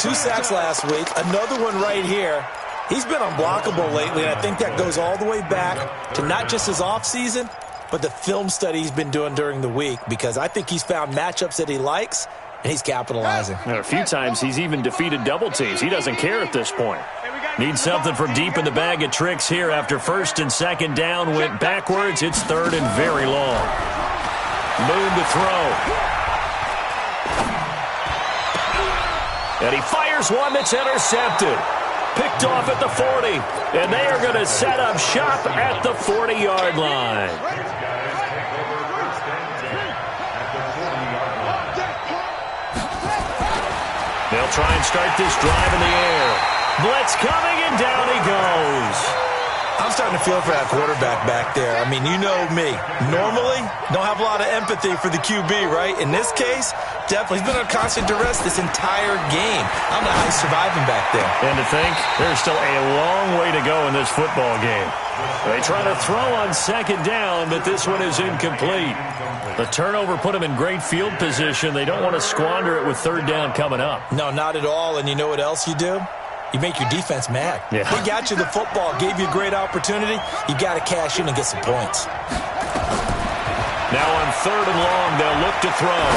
2 sacks last week, another one right here. He's been unblockable lately, and I think that goes all the way back to not just his offseason, but the film study he's been doing during the week, because I think he's found matchups that he likes, and he's capitalizing. And a few times he's even defeated double teams. He doesn't care at this point. Needs something from deep in the bag of tricks here after 1st and 2nd down. Went backwards. It's 3rd and very long. Moon to throw. And he fires one that's intercepted. Picked off at the 40. And they are going to set up shop at the 40-yard line. They'll try and start this drive in the air. Blitz coming, and down he goes. I'm starting to feel for that quarterback back there. I mean, you know me. Normally, don't have a lot of empathy for the QB, right? In this case, definitely. He's been on constant duress this entire game. I don't know how he's surviving back there. And to think, there's still a long way to go in this football game. They try to throw on second down, but this one is incomplete. The turnover put them in great field position. They don't want to squander it with third down coming up. No, not at all. And you know what else you do? You make your defense mad. Yeah. They got you the football, gave you a great opportunity. You got to cash in and get some points. Now on 3rd and long, they'll look to throw.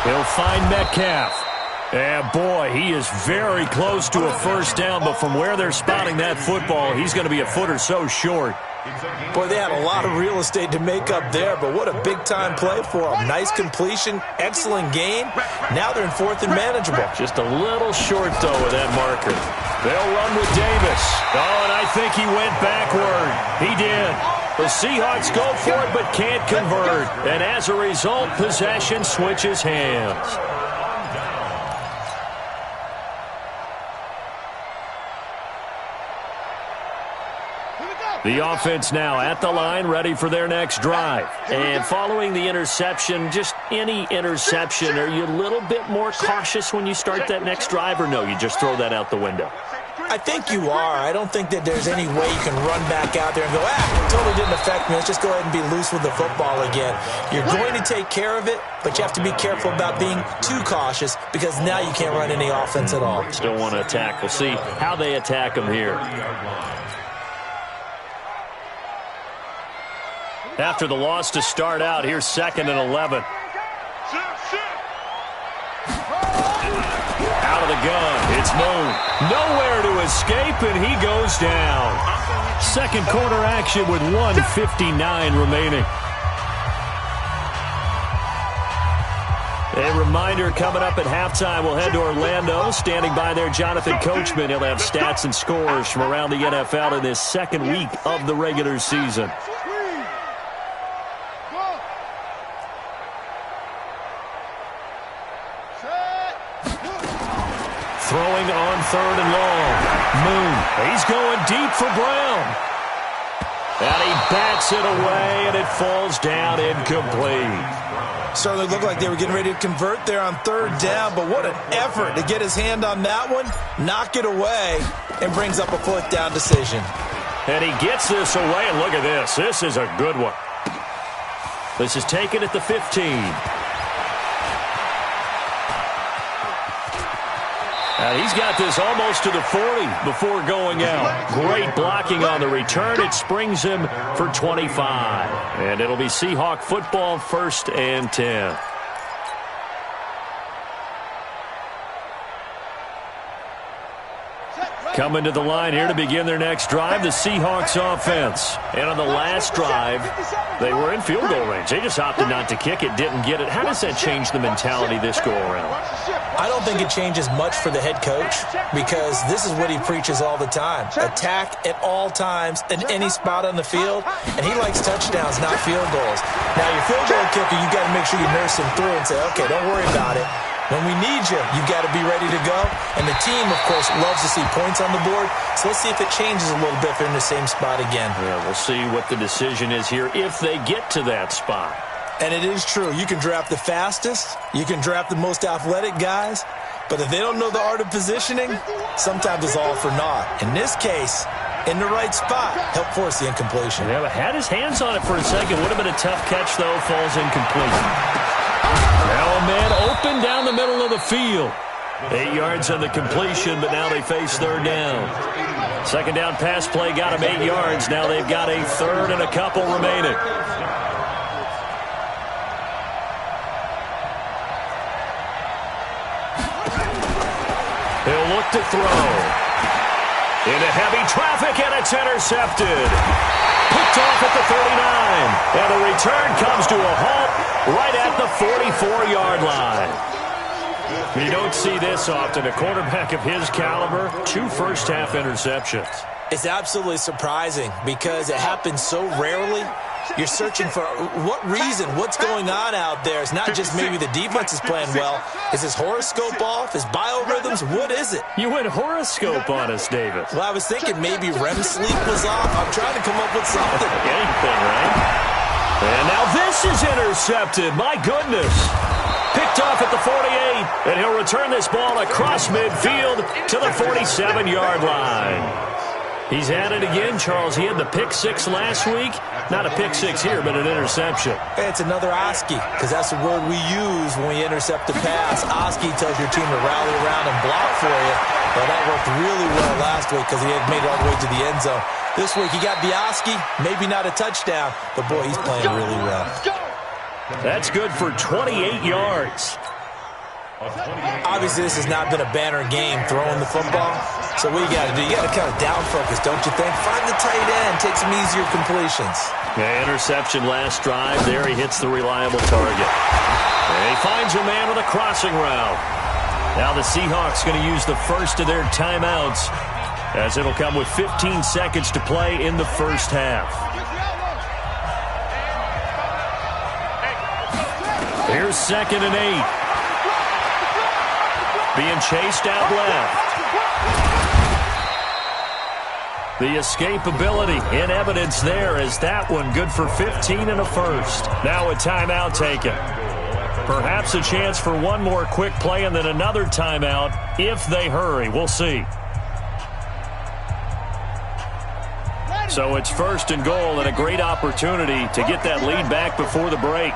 He'll find Metcalf. And boy, he is very close to a first down, but from where they're spotting that football, he's going to be a foot or so short. Boy, they had a lot of real estate to make up there, but what a big-time play for him. Nice completion, excellent game. Now they're in 4th and manageable. Just a little short, though, with that marker. They'll run with Davis. Oh, and I think he went backward. He did. The Seahawks go for it, but can't convert. And as a result, possession switches hands. The offense now at the line, ready for their next drive. And following the interception, just any interception, are you a little bit more cautious when you start that next drive, or no, you just throw that out the window? I think you are. I don't think that there's any way you can run back out there and go, totally didn't affect me. Let's just go ahead and be loose with the football again. You're going to take care of it, but you have to be careful about being too cautious, because now you can't run any offense at all. Still want to attack. We'll see how they attack them here. After the loss to start out, here's 2nd and 11. Out of the gun. It's Moon. Nowhere to escape, and he goes down. Second quarter action with 1:59 remaining. A reminder, coming up at halftime, we'll head to Orlando. Standing by there, Jonathan Coachman. He'll have stats and scores from around the NFL in this second week of the regular season. Throwing on third and long. Moon, he's going deep for Brown. And he bats it away, and it falls down incomplete. Certainly looked like they were getting ready to convert there on third down, but what an effort to get his hand on that one, knock it away, and brings up a fourth down decision. And he gets this away, and look at this. This is a good one. This is taken at the 15. And he's got this almost to the 40 before going out. Great blocking on the return. It springs him for 25. And it'll be Seahawk football, 1st and 10. Coming to the line here to begin their next drive, the Seahawks offense. And on the last drive, they were in field goal range. They just opted not to kick it, didn't get it. How does that change the mentality this go-around? I don't think it changes much for the head coach because this is what he preaches all the time. Attack at all times in any spot on the field, and he likes touchdowns, not field goals. Now, your field goal kicker, you got to make sure you nurse him through and say, okay, don't worry about it. When we need you, you've got to be ready to go. And the team, of course, loves to see points on the board. So let's see if it changes a little bit if they're in the same spot again. Yeah, we'll see what the decision is here if they get to that spot. And it is true. You can draft the fastest. You can draft the most athletic guys. But if they don't know the art of positioning, sometimes it's all for naught. In this case, in the right spot, help force the incompletion. Yeah, but had his hands on it for a second. Would have been a tough catch, though. Falls incomplete. Now a man open down the middle of the field. 8 yards on the completion, but now they face third down. Second down pass play got him 8 yards. Now they've got a third and a couple remaining. He'll look to throw. Into heavy traffic, and it's intercepted. Picked off at the 39. And the return comes to a halt right at the 44-yard line. You don't see this often. A quarterback of his caliber, 2 first-half interceptions. It's absolutely surprising because it happens so rarely. You're searching for what reason, what's going on out there. It's not just maybe the defense is playing well. Is his horoscope off? His biorhythms? What is it? You went horoscope on us, David. Well, I was thinking maybe REM sleep was off. I'm trying to come up with something. Anything, right? And now this is intercepted. My goodness. Picked off at the 48, and he'll return this ball across midfield to the 47-yard line. He's at it again, Charles. He had the pick 6 last week. Not a pick 6 here, but an interception. It's another Oski, because that's the word we use when we intercept a pass. Oski tells your team to rally around and block for you. Well, that worked really well last week because he had made it all the way to the end zone. This week he got the Oski, maybe not a touchdown, but boy, he's playing really well. That's good for 28 yards. Obviously, this has not been a banner game throwing the football. So what you got to do, you got to kind of down focus, don't you think? Find the tight end, take some easier completions. Yeah, interception last drive. There he hits the reliable target. And he finds a man with a crossing route. Now the Seahawks going to use the first of their timeouts as it'll come with 15 seconds to play in the first half. Here's 2nd and 8. Being chased out left. The escapability in evidence there as that one good for 15 and a first. Now a timeout taken. Perhaps a chance for one more quick play and then another timeout if they hurry. We'll see. So it's 1st and goal and a great opportunity to get that lead back before the break.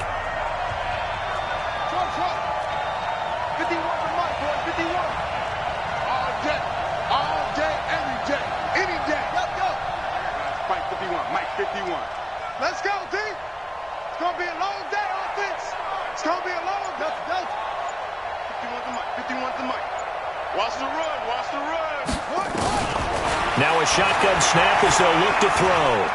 Let's go, D. It's going to be a long day on offense. It's going to be a long day. 51 to Mike. 51 to Mike. Watch the run. Watch the run. Now a shotgun snap as they'll look to throw.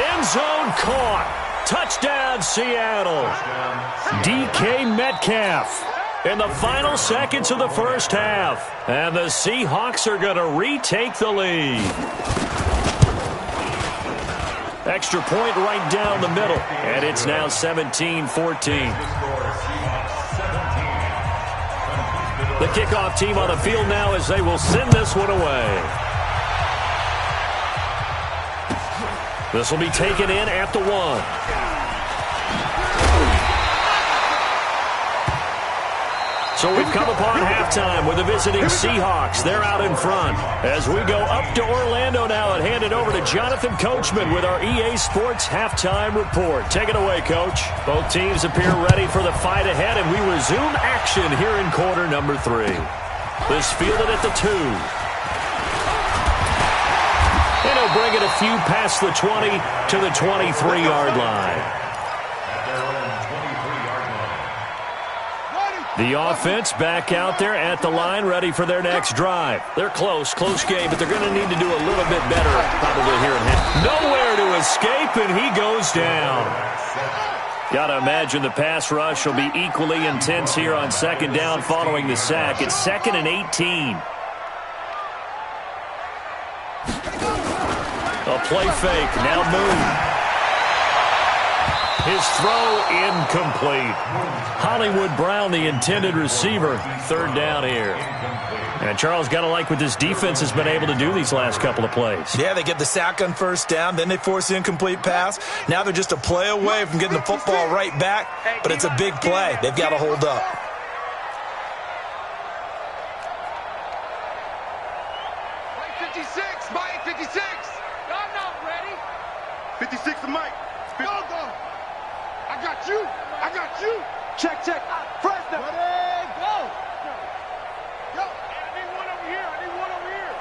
End zone caught. Touchdown, Seattle. DK Metcalf in the final seconds of the first half. And the Seahawks are going to retake the lead. Extra point right down the middle. And it's now 17-14. The kickoff team on the field now as they will send this one away. This will be taken in at the 1. So we've come upon halftime with the visiting Seahawks. They're out in front. As we go up to Orlando now and hand it over to Jonathan Coachman with our EA Sports Halftime Report. Take it away, Coach. Both teams appear ready for the fight ahead, and we resume action here in quarter number 3. This fielded at the 2. And he'll bring it a few past the 20 to the 23-yard line. The offense back out there at the line, ready for their next drive. They're close game, but they're going to need to do a little bit better probably here in half. Nowhere to escape, and he goes down. Got to imagine the pass rush will be equally intense here on second down following the sack. It's 2nd and 18. A play fake, now Moon. His throw incomplete. Hollywood Brown, the intended receiver, 3rd down here. And Charles, got to like what this defense has been able to do these last couple of plays. Yeah, they get the sack on 1st down, then they force the incomplete pass. Now they're just a play away from getting the football right back, but it's a big play. They've got to hold up. Mike 56, Mike 56. Y'all not ready. 56 to Mike. Go. I got you. I got you. Check. Press them. Ready, go. Yo, I need one over here.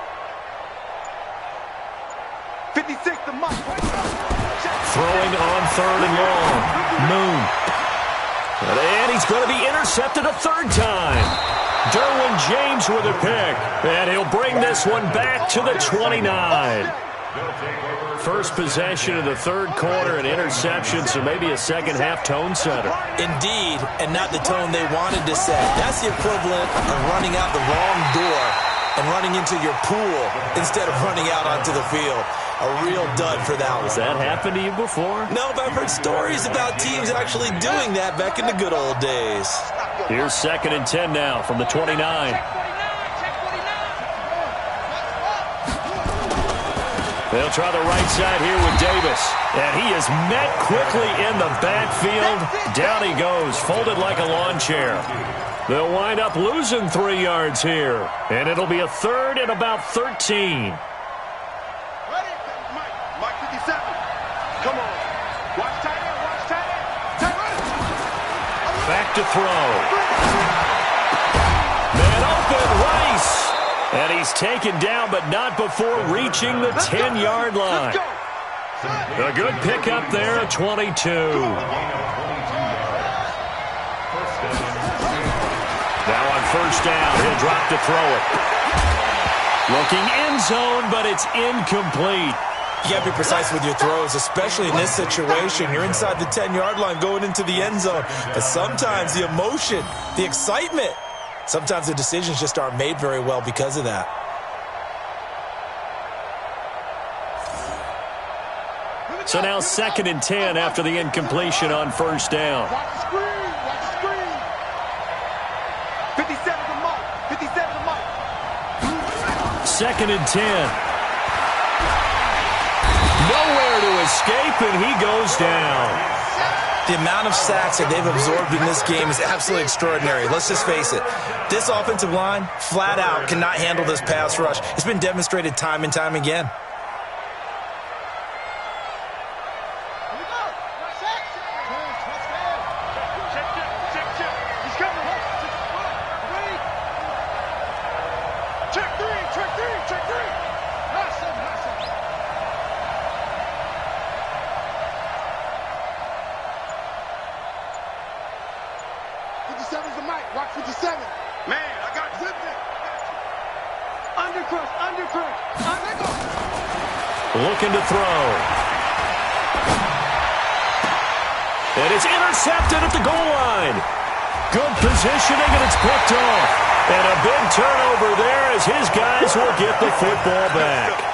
56 to Mike. Throwing on 3rd and long. Moon. And he's going to be intercepted a 3rd time. Derwin James with a pick. And he'll bring this one back to the 29. First possession of the 3rd quarter, an interception, so maybe a second-half tone setter. Indeed, and not the tone they wanted to set. That's the equivalent of running out the wrong door and running into your pool instead of running out onto the field. A real dud for that one. Has that happened to you before? No, but I've heard stories about teams actually doing that back in the good old days. Here's 2nd and 10 now from the 29. They'll try the right side here with Davis. And he is met quickly in the backfield. Down he goes, folded like a lawn chair. They'll wind up losing 3 yards here. And it'll be a 3rd and about 13. Mike 57. Come on. Watch tight end. Back to throw. Man open, Rice. And he's taken down, but not before reaching the 10-yard line. A good pickup there at 22. Now on 1st down, he'll drop to throw it. Looking end zone, but it's incomplete. You got to be precise with your throws, especially in this situation. You're inside the 10-yard line going into the end zone. But sometimes the emotion, the excitement, sometimes the decisions just aren't made very well because of that. So now 2nd and 10 after the incompletion on 1st down. Watch the screen. 57 to Mike. 57 to Mike. 2nd and 10. Nowhere to escape, and he goes down. The amount of sacks that they've absorbed in this game is absolutely extraordinary. Let's just face it. This offensive line, flat out, cannot handle this pass rush. It's been demonstrated time and time again. Watch 57. Man, I got zip Looking to throw. And it's intercepted at the goal line. Good positioning, and it's picked off. And a big turnover there as his guys will get the football back.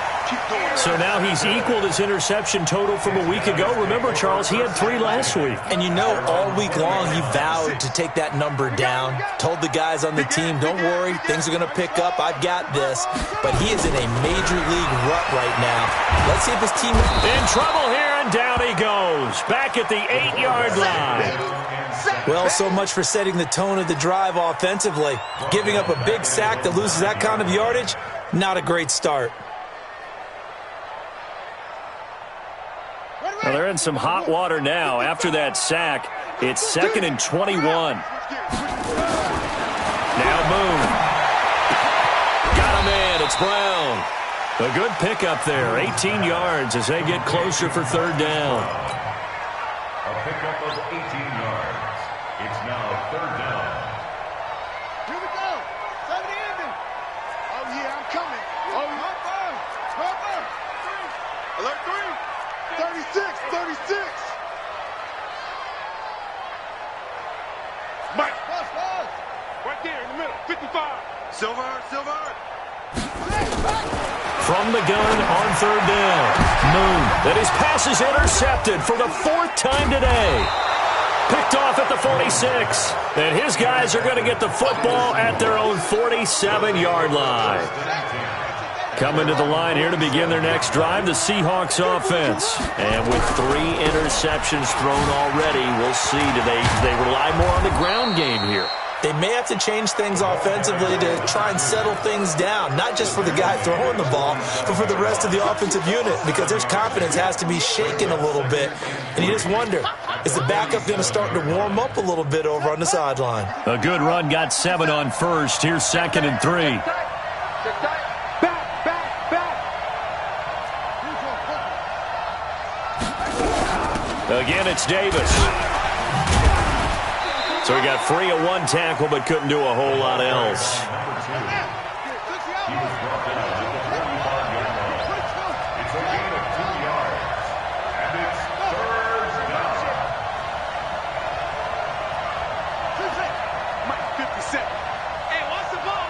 So now he's equaled his interception total from a week ago. Remember, Charles, he had 3 last week. And you know, all week long he vowed to take that number down. Told the guys on the team, don't worry, things are going to pick up. I've got this. But he is in a major league rut right now. Let's see if his team... In trouble here, and down he goes. Back at the 8-yard line. Well, so much for setting the tone of the drive offensively. Giving up a big sack that loses that kind of yardage, not a great start. Well, they're in some hot water now. After that sack, it's 2nd and 21. Now Moon. Got a man. It's Brown. A good pickup there. 18 yards as they get closer for 3rd down. A pickup of 18 yards. It's now 3rd down. Here we go. 70 ending. Oh, yeah, I'm coming. Oh, Harper. Alert 3. 36. Mike. Right there in the middle. 55. Silver. From the gun on 3rd down. Moon. And his pass is intercepted for the 4th time today. Picked off at the 46. And his guys are going to get the football at their own 47-yard line. Coming to the line here to begin their next drive, the Seahawks offense. And with 3 interceptions thrown already, we'll see. Do they rely more on the ground game here? They may have to change things offensively to try and settle things down, not just for the guy throwing the ball, but for the rest of the offensive unit, because their confidence has to be shaken a little bit. And you just wonder, is the backup going to start to warm up a little bit over on the sideline? A good run, got 7 on first. Here's 2nd and 3. Again, it's Davis. So he got free of 1 tackle, but couldn't do a whole lot else. He was brought down at the 45-yard line. It's a gain of 2 yards. And it's 3rd down. Mike, 57. Hey, watch the ball.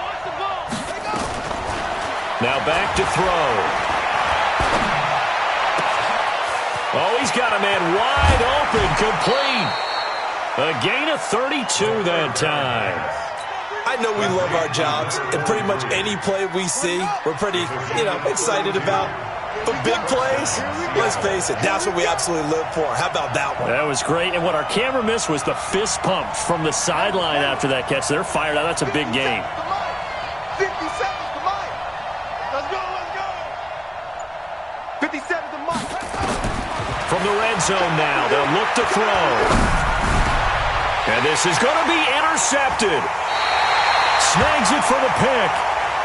Now back to throw. Oh, he's got a man wide open, complete. A gain of 32 that time. I know we love our jobs, and pretty much any play we see, we're pretty, excited about. But big plays, let's face it, that's what we absolutely live for. How about that one? That was great, and what our camera missed was the fist pump from the sideline after that catch. They're fired out. That's a big game. 50 seconds to Mike. Let's go. 50 seconds to Mike. From the red zone now, they'll look to throw. And this is going to be intercepted. Snags it for the pick.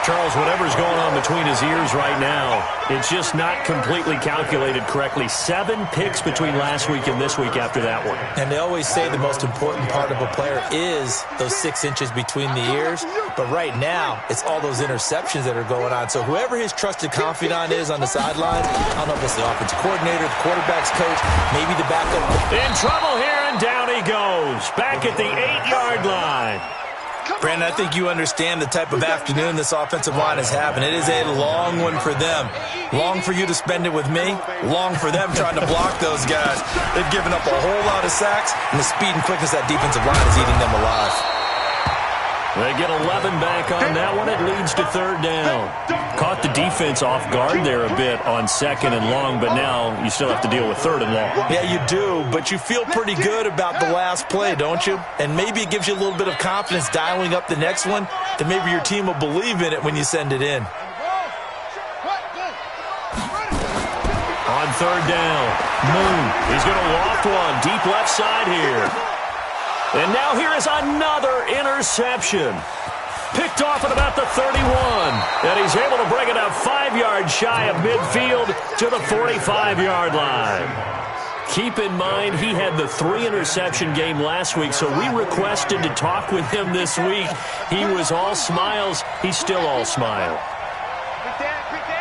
Charles, whatever's going on between his ears right now, it's just not completely calculated correctly. 7 picks between last week and this week after that one. And they always say the most important part of a player is those 6 inches between the ears. But right now, it's all those interceptions that are going on. So whoever his trusted confidant is on the sidelines, I don't know if it's the offensive coordinator, the quarterback's coach, maybe the backup. In trouble here, and down he goes. Back at the 8-yard line. Brandon, I think you understand the type of afternoon this offensive line is having. It is a long one for them. Long for you to spend it with me. Long for them trying to block those guys. They've given up a whole lot of sacks, and the speed and quickness that defensive line is eating them alive. They get 11 back on that one. It leads to 3rd down. Caught the defense off guard there a bit on 2nd and long, but now you still have to deal with 3rd and long. Yeah, you do, but you feel pretty good about the last play, don't you? And maybe it gives you a little bit of confidence dialing up the next one, that maybe your team will believe in it when you send it in. On 3rd down, Moon. He's going to loft one deep left side here. And now here is another interception. Picked off at about the 31. And he's able to bring it up 5 yards shy of midfield to the 45-yard line. Keep in mind, he had the 3-interception game last week, so we requested to talk with him this week. He was all smiles. He's still all smile.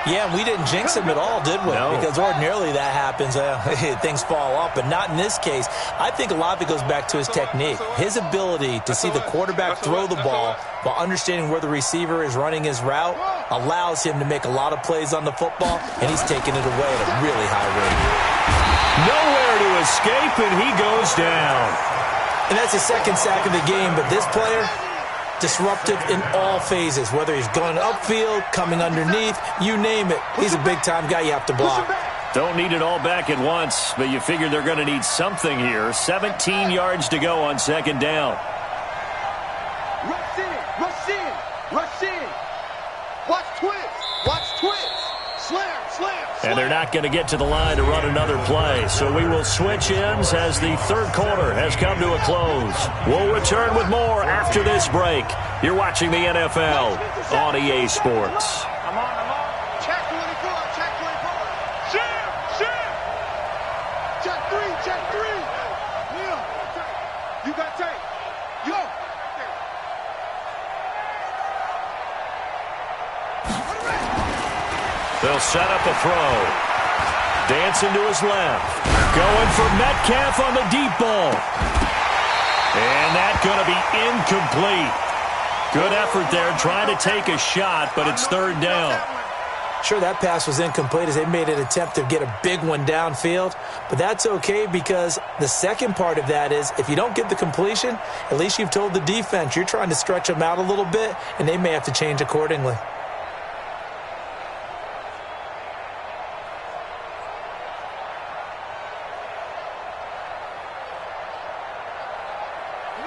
Yeah, we didn't jinx him at all, did we? No. Because ordinarily that happens, things fall off, but not in this case. I think a lot of it goes back to his technique. His ability to see the quarterback throw the ball while understanding where the receiver is running his route allows him to make a lot of plays on the football, and he's taking it away at a really high rate. Nowhere to escape, and he goes down. And that's the second sack of the game, but this player, disruptive in all phases, whether he's going upfield, coming underneath, you name it. He's a big-time guy you have to block. Don't need it all back at once, but you figure they're going to need something here. 17 yards to go on second down. Rush in, rush in, rush in. Watch twist, watch twist. Slam, slam, slam. And they're not going to get to the line to run another play. So we will switch ends as the third quarter has come to a close. We'll return with more after this break. You're watching the NFL on EA Sports. I'm on. Check 24, check 24. Sham. Check 3. Neil, you got tape. Yo. They'll set up a throw. Dancing to his left. Going for Metcalf on the deep ball. And that's going to be incomplete. Good effort there trying to take a shot, but it's third down. Sure, that pass was incomplete as they made an attempt to get a big one downfield, but that's okay because the second part of that is if you don't get the completion, at least you've told the defense you're trying to stretch them out a little bit, and they may have to change accordingly.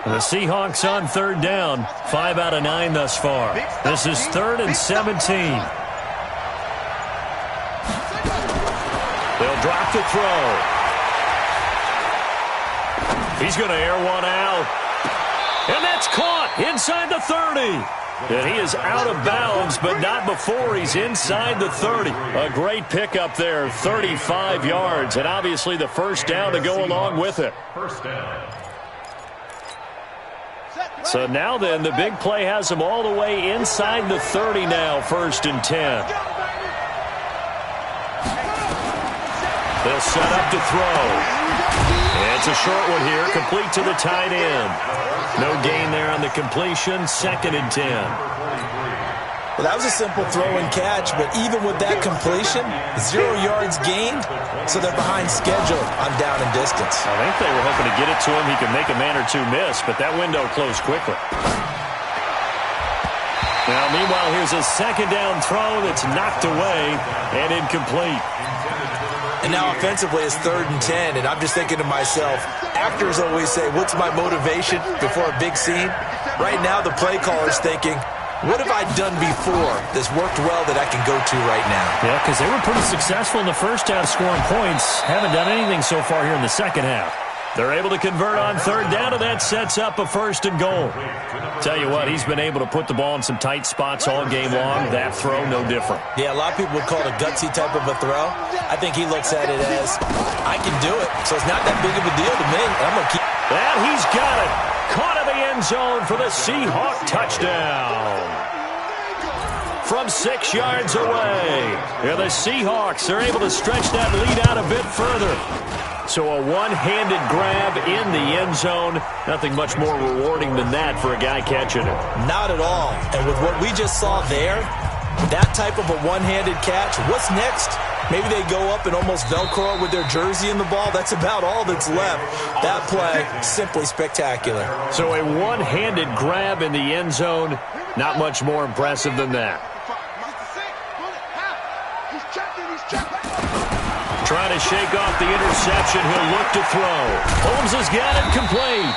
The Seahawks on third down. 5 out of 9 thus far. This is 3rd and 17. They'll drop the throw. He's going to air one out. And that's caught inside the 30. And he is out of bounds, but not before he's inside the 30. A great pickup there, 35 yards. And obviously the first down to go along with it. First down. So now then, the big play has him all the way inside the 30 now, 1st and 10. They'll set up to throw. And it's a short one here, complete to the tight end. No gain there on the completion, 2nd and 10. Well, that was a simple throw and catch, but even with that completion, 0 yards gained, so they're behind schedule on down and distance. I think they were hoping to get it to him. He could make a man or two miss, but that window closed quickly. Now, meanwhile, here's a second down throw that's knocked away and incomplete. And now offensively it's 3rd and 10, and I'm just thinking to myself, actors always say, what's my motivation before a big scene? Right now the play caller's thinking, what have I done before that's worked well that I can go to right now? Yeah, because they were pretty successful in the first half scoring points. Haven't done anything so far here in the second half. They're able to convert on third down, and that sets up a 1st and goal. Tell you what, he's been able to put the ball in some tight spots all game long. That throw, no different. Yeah, a lot of people would call it a gutsy type of a throw. I think he looks at it as, I can do it, so it's not that big of a deal to me. I'm going to keep. And he's got it. Caught in the end zone for the Seahawk touchdown. From 6 yards away. Yeah, the Seahawks are able to stretch that lead out a bit further. So a one-handed grab in the end zone. Nothing much more rewarding than that for a guy catching it. Not at all. And with what we just saw there, that type of a one-handed catch, what's next? Maybe they go up and almost Velcro with their jersey in the ball. That's about all that's left. That play, simply spectacular. So a one-handed grab in the end zone, not much more impressive than that. Trying to shake off the interception. He'll look to throw. Holmes has got it complete.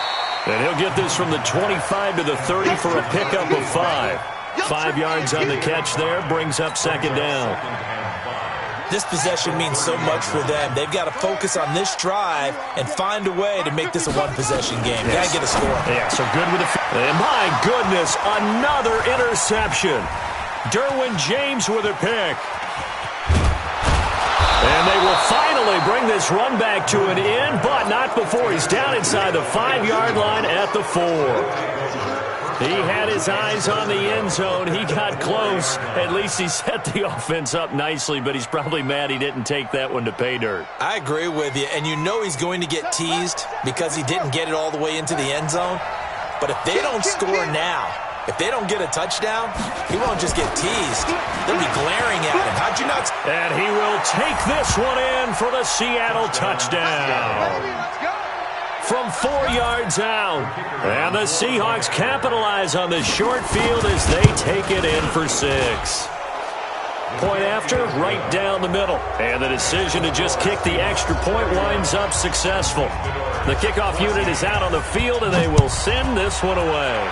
And he'll get this from the 25 to the 30 for a pickup of 5. 5 yards on the catch there. Brings up 2nd down. This possession means so much for them. They've got to focus on this drive and find a way to make this a one-possession game. Yes. Got to get a score. Yeah, so good with the... And my goodness, another interception. Derwin James with a pick. And they will finally bring this run back to an end, but not before he's down inside the 5-yard line at the 4. He had his eyes on the end zone. He got close. At least he set the offense up nicely, but he's probably mad he didn't take that one to pay dirt. I agree with you, and you know he's going to get teased because he didn't get it all the way into the end zone. But if they don't score now, if they don't get a touchdown, he won't just get teased. They'll be glaring at him. How'd you not? And he will take this one in for the Seattle touchdown. From 4 yards out. And the Seahawks capitalize on the short field as they take it in for 6. Point after, right down the middle. And the decision to just kick the extra point winds up successful. The kickoff unit is out on the field, and they will send this one away.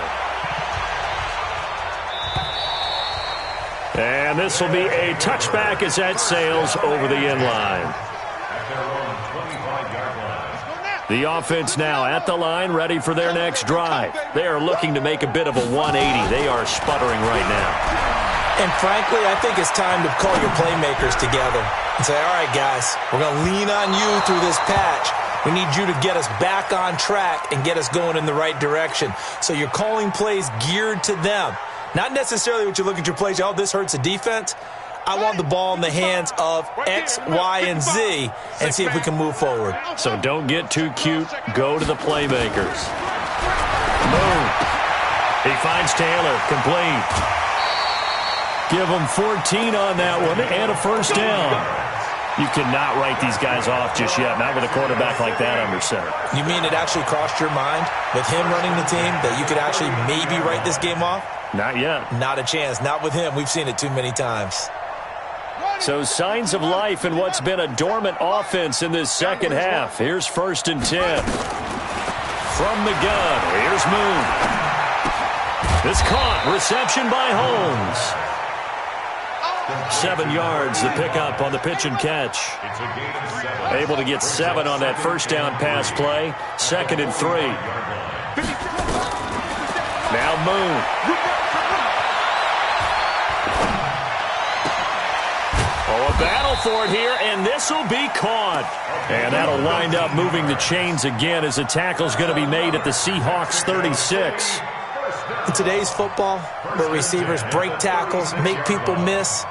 And this will be a touchback as that sails over the end line. The offense now at the line, ready for their next drive. They are looking to make a bit of a 180. They are sputtering right now. And frankly, I think it's time to call your playmakers together and say, all right, guys, we're going to lean on you through this patch. We need you to get us back on track and get us going in the right direction. So you're calling plays geared to them. Not necessarily what you look at your plays, oh, this hurts the defense. I want the ball in the hands of X, Y, and Z and see if we can move forward. So don't get too cute. Go to the playmakers. Move. He finds Taylor. Complete. Give him 14 on that one and a first down. You cannot write these guys off just yet, not with a quarterback like that under center. You mean it actually crossed your mind with him running the team that you could actually maybe write this game off? Not yet. Not a chance. Not with him. We've seen it too many times. So signs of life in what's been a dormant offense in this second half. Here's 1st and 10. From the gun, here's Moon. It's caught. Reception by Holmes. 7 yards, the pickup on the pitch and catch. Able to get 7 on that first down pass play. 2nd and 3. Now Moon. A battle for it here, and this will be caught. And that'll wind up moving the chains again as the tackle's going to be made at the Seahawks 36. In today's football, where receivers break tackles, make people miss,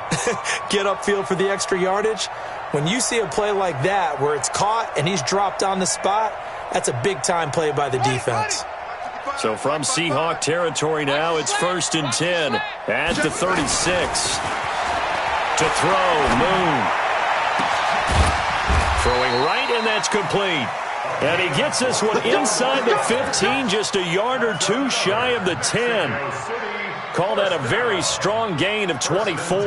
get upfield for the extra yardage, when you see a play like that where it's caught and he's dropped on the spot, that's a big-time play by the defense. So from Seahawk territory now, it's 1st and 10 at the 36. To throw, Moon. Throwing right, and that's complete. And he gets this one inside the 15, just a yard or two shy of the 10. Call that a very strong gain of 24.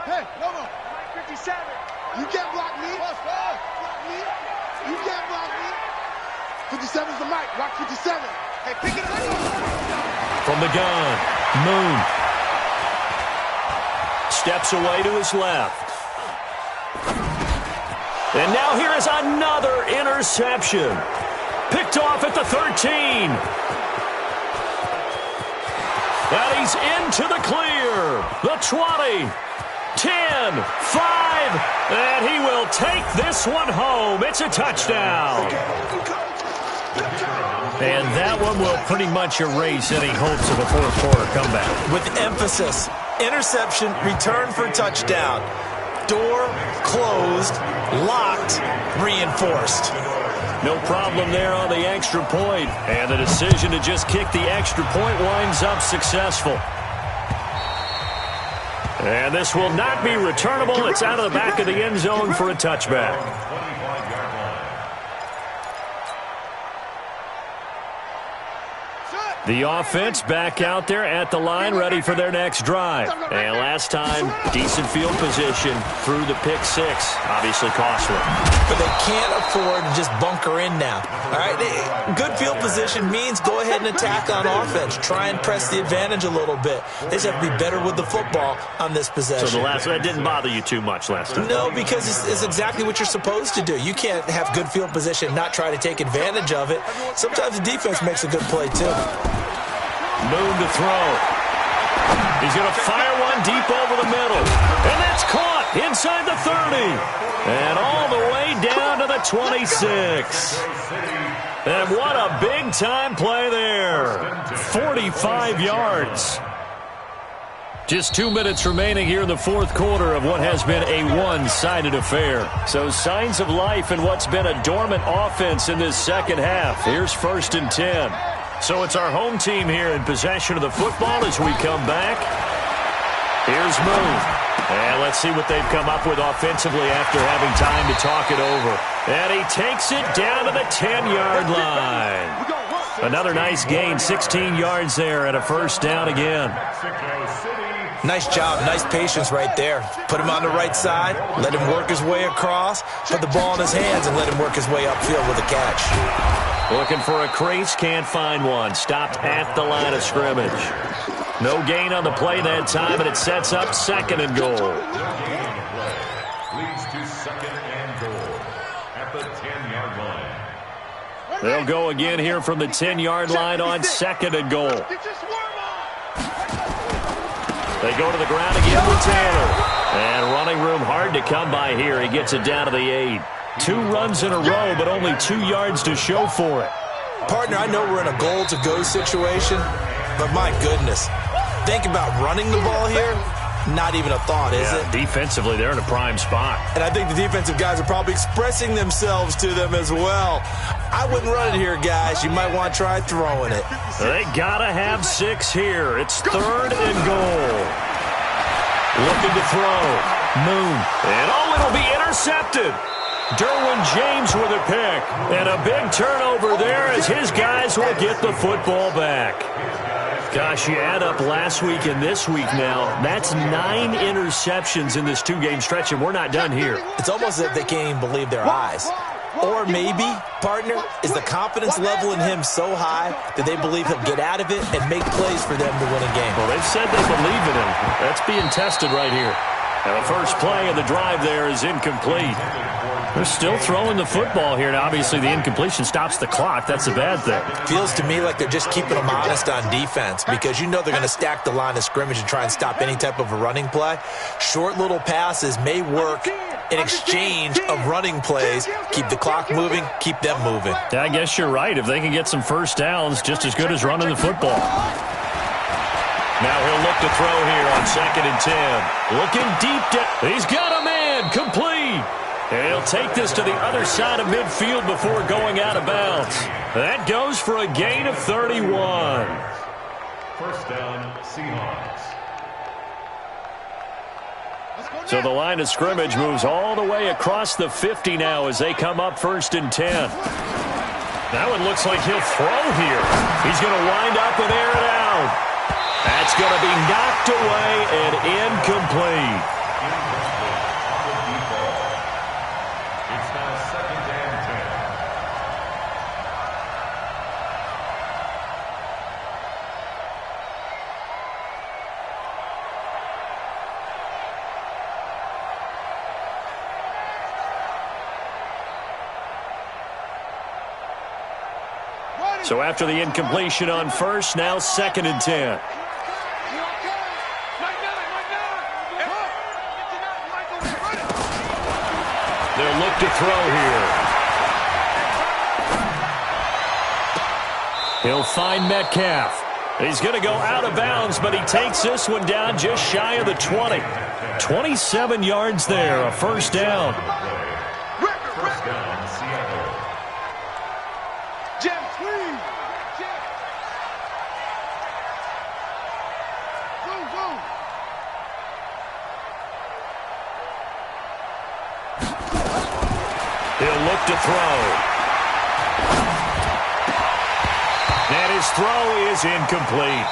Hey, Lobo, 57. You can't block me. You can't block me. 57's the mic. Rock 57. Hey, pick it up. From the gun, Moon. Steps away to his left. And now here is another interception. Picked off at the 13. And he's into the clear. The 20. 10, 5, and he will take this one home. It's a touchdown. And that one will pretty much erase any hopes of a fourth quarter comeback. With emphasis, interception, return for touchdown. Door closed, locked, reinforced. No problem there on the extra point. And the decision to just kick the extra point winds up successful. And this will not be returnable. It's out of the back of the end zone for a touchback. The offense back out there at the line, ready for their next drive. And last time, decent field position through the pick six. Obviously costly. But they can't afford to just bunker in now. All right, good field position means go ahead and attack on offense. Try and press the advantage a little bit. They just have to be better with the football on this possession. So that didn't bother you too much last time? No, because it's exactly what you're supposed to do. You can't have good field position, not try to take advantage of it. Sometimes the defense makes a good play, too. Moon to throw. He's going to fire one deep over the middle. And that's caught. inside the 30, and all the way down to the 26. And what a big-time play there. 45 yards. Just 2 minutes remaining here in the fourth quarter of what has been a one-sided affair. So signs of life in what's been a dormant offense in this second half. Here's 1st and 10. So it's our home team here in possession of the football as we come back. Here's Moon. And let's see what they've come up with offensively after having time to talk it over. And he takes it down to the 10-yard line. Another nice gain, 16 yards there and a first down again. Nice job, nice patience right there. Put him on the right side, let him work his way across, put the ball in his hands, and let him work his way upfield with a catch. Looking for a crease, can't find one. Stopped at the line of scrimmage. No gain on the play that time, and it sets up 2nd and goal. Leads to 2nd and goal at the 10-yard line. They'll go again here from the 10-yard line on 2nd and goal. They go to the ground again with Taylor. And running room hard to come by here. He gets it down to the 8. 2 runs in a row, but only 2 yards to show for it. Partner, I know we're in a goal-to-go situation, but my goodness. Think about running the ball here. Not even a thought, is it? Defensively, they're in a prime spot. And I think the defensive guys are probably expressing themselves to them as well. I wouldn't run it here, guys. You might want to try throwing it. They got to have 6 here. It's 3rd and goal. Looking to throw. Moon. And it'll be intercepted. Derwin James with a pick. And a big turnover there as his guys will get the football back. Gosh, you add up last week and this week now. That's 9 interceptions in this 2-game stretch, and we're not done here. It's almost as if they can't even believe their eyes. Or maybe, partner, is the confidence level in him so high that they believe he'll get out of it and make plays for them to win a game. Well, they've said they believe in him. That's being tested right here. And the first play of the drive there is incomplete. They're still throwing the football here. Now, obviously, the incompletion stops the clock. That's a bad thing. Feels to me like they're just keeping them honest on defense because you know they're going to stack the line of scrimmage and try and stop any type of a running play. Short little passes may work in exchange of running plays. Keep the clock moving, keep them moving. I guess you're right. If they can get some first downs, just as good as running the football. Now he'll look to throw here on 2nd and 10. Looking deep down. He's got a man. Complete. And he'll take this to the other side of midfield before going out of bounds. That goes for a gain of 31. First down, Seahawks. So the line of scrimmage moves all the way across the 50 now as they come up 1st and 10. Now it looks like he'll throw here. He's going to wind up and air it out. That's going to be knocked away and incomplete. It's now 2nd and 10. So after the incompletion on 1st, now 2nd and 10. They'll look to throw here. He'll find Metcalf. He's going to go out of bounds, but he takes this one down just shy of the 20. 27 yards there, a first down. First down, Seattle. He'll look to throw. And his throw is incomplete.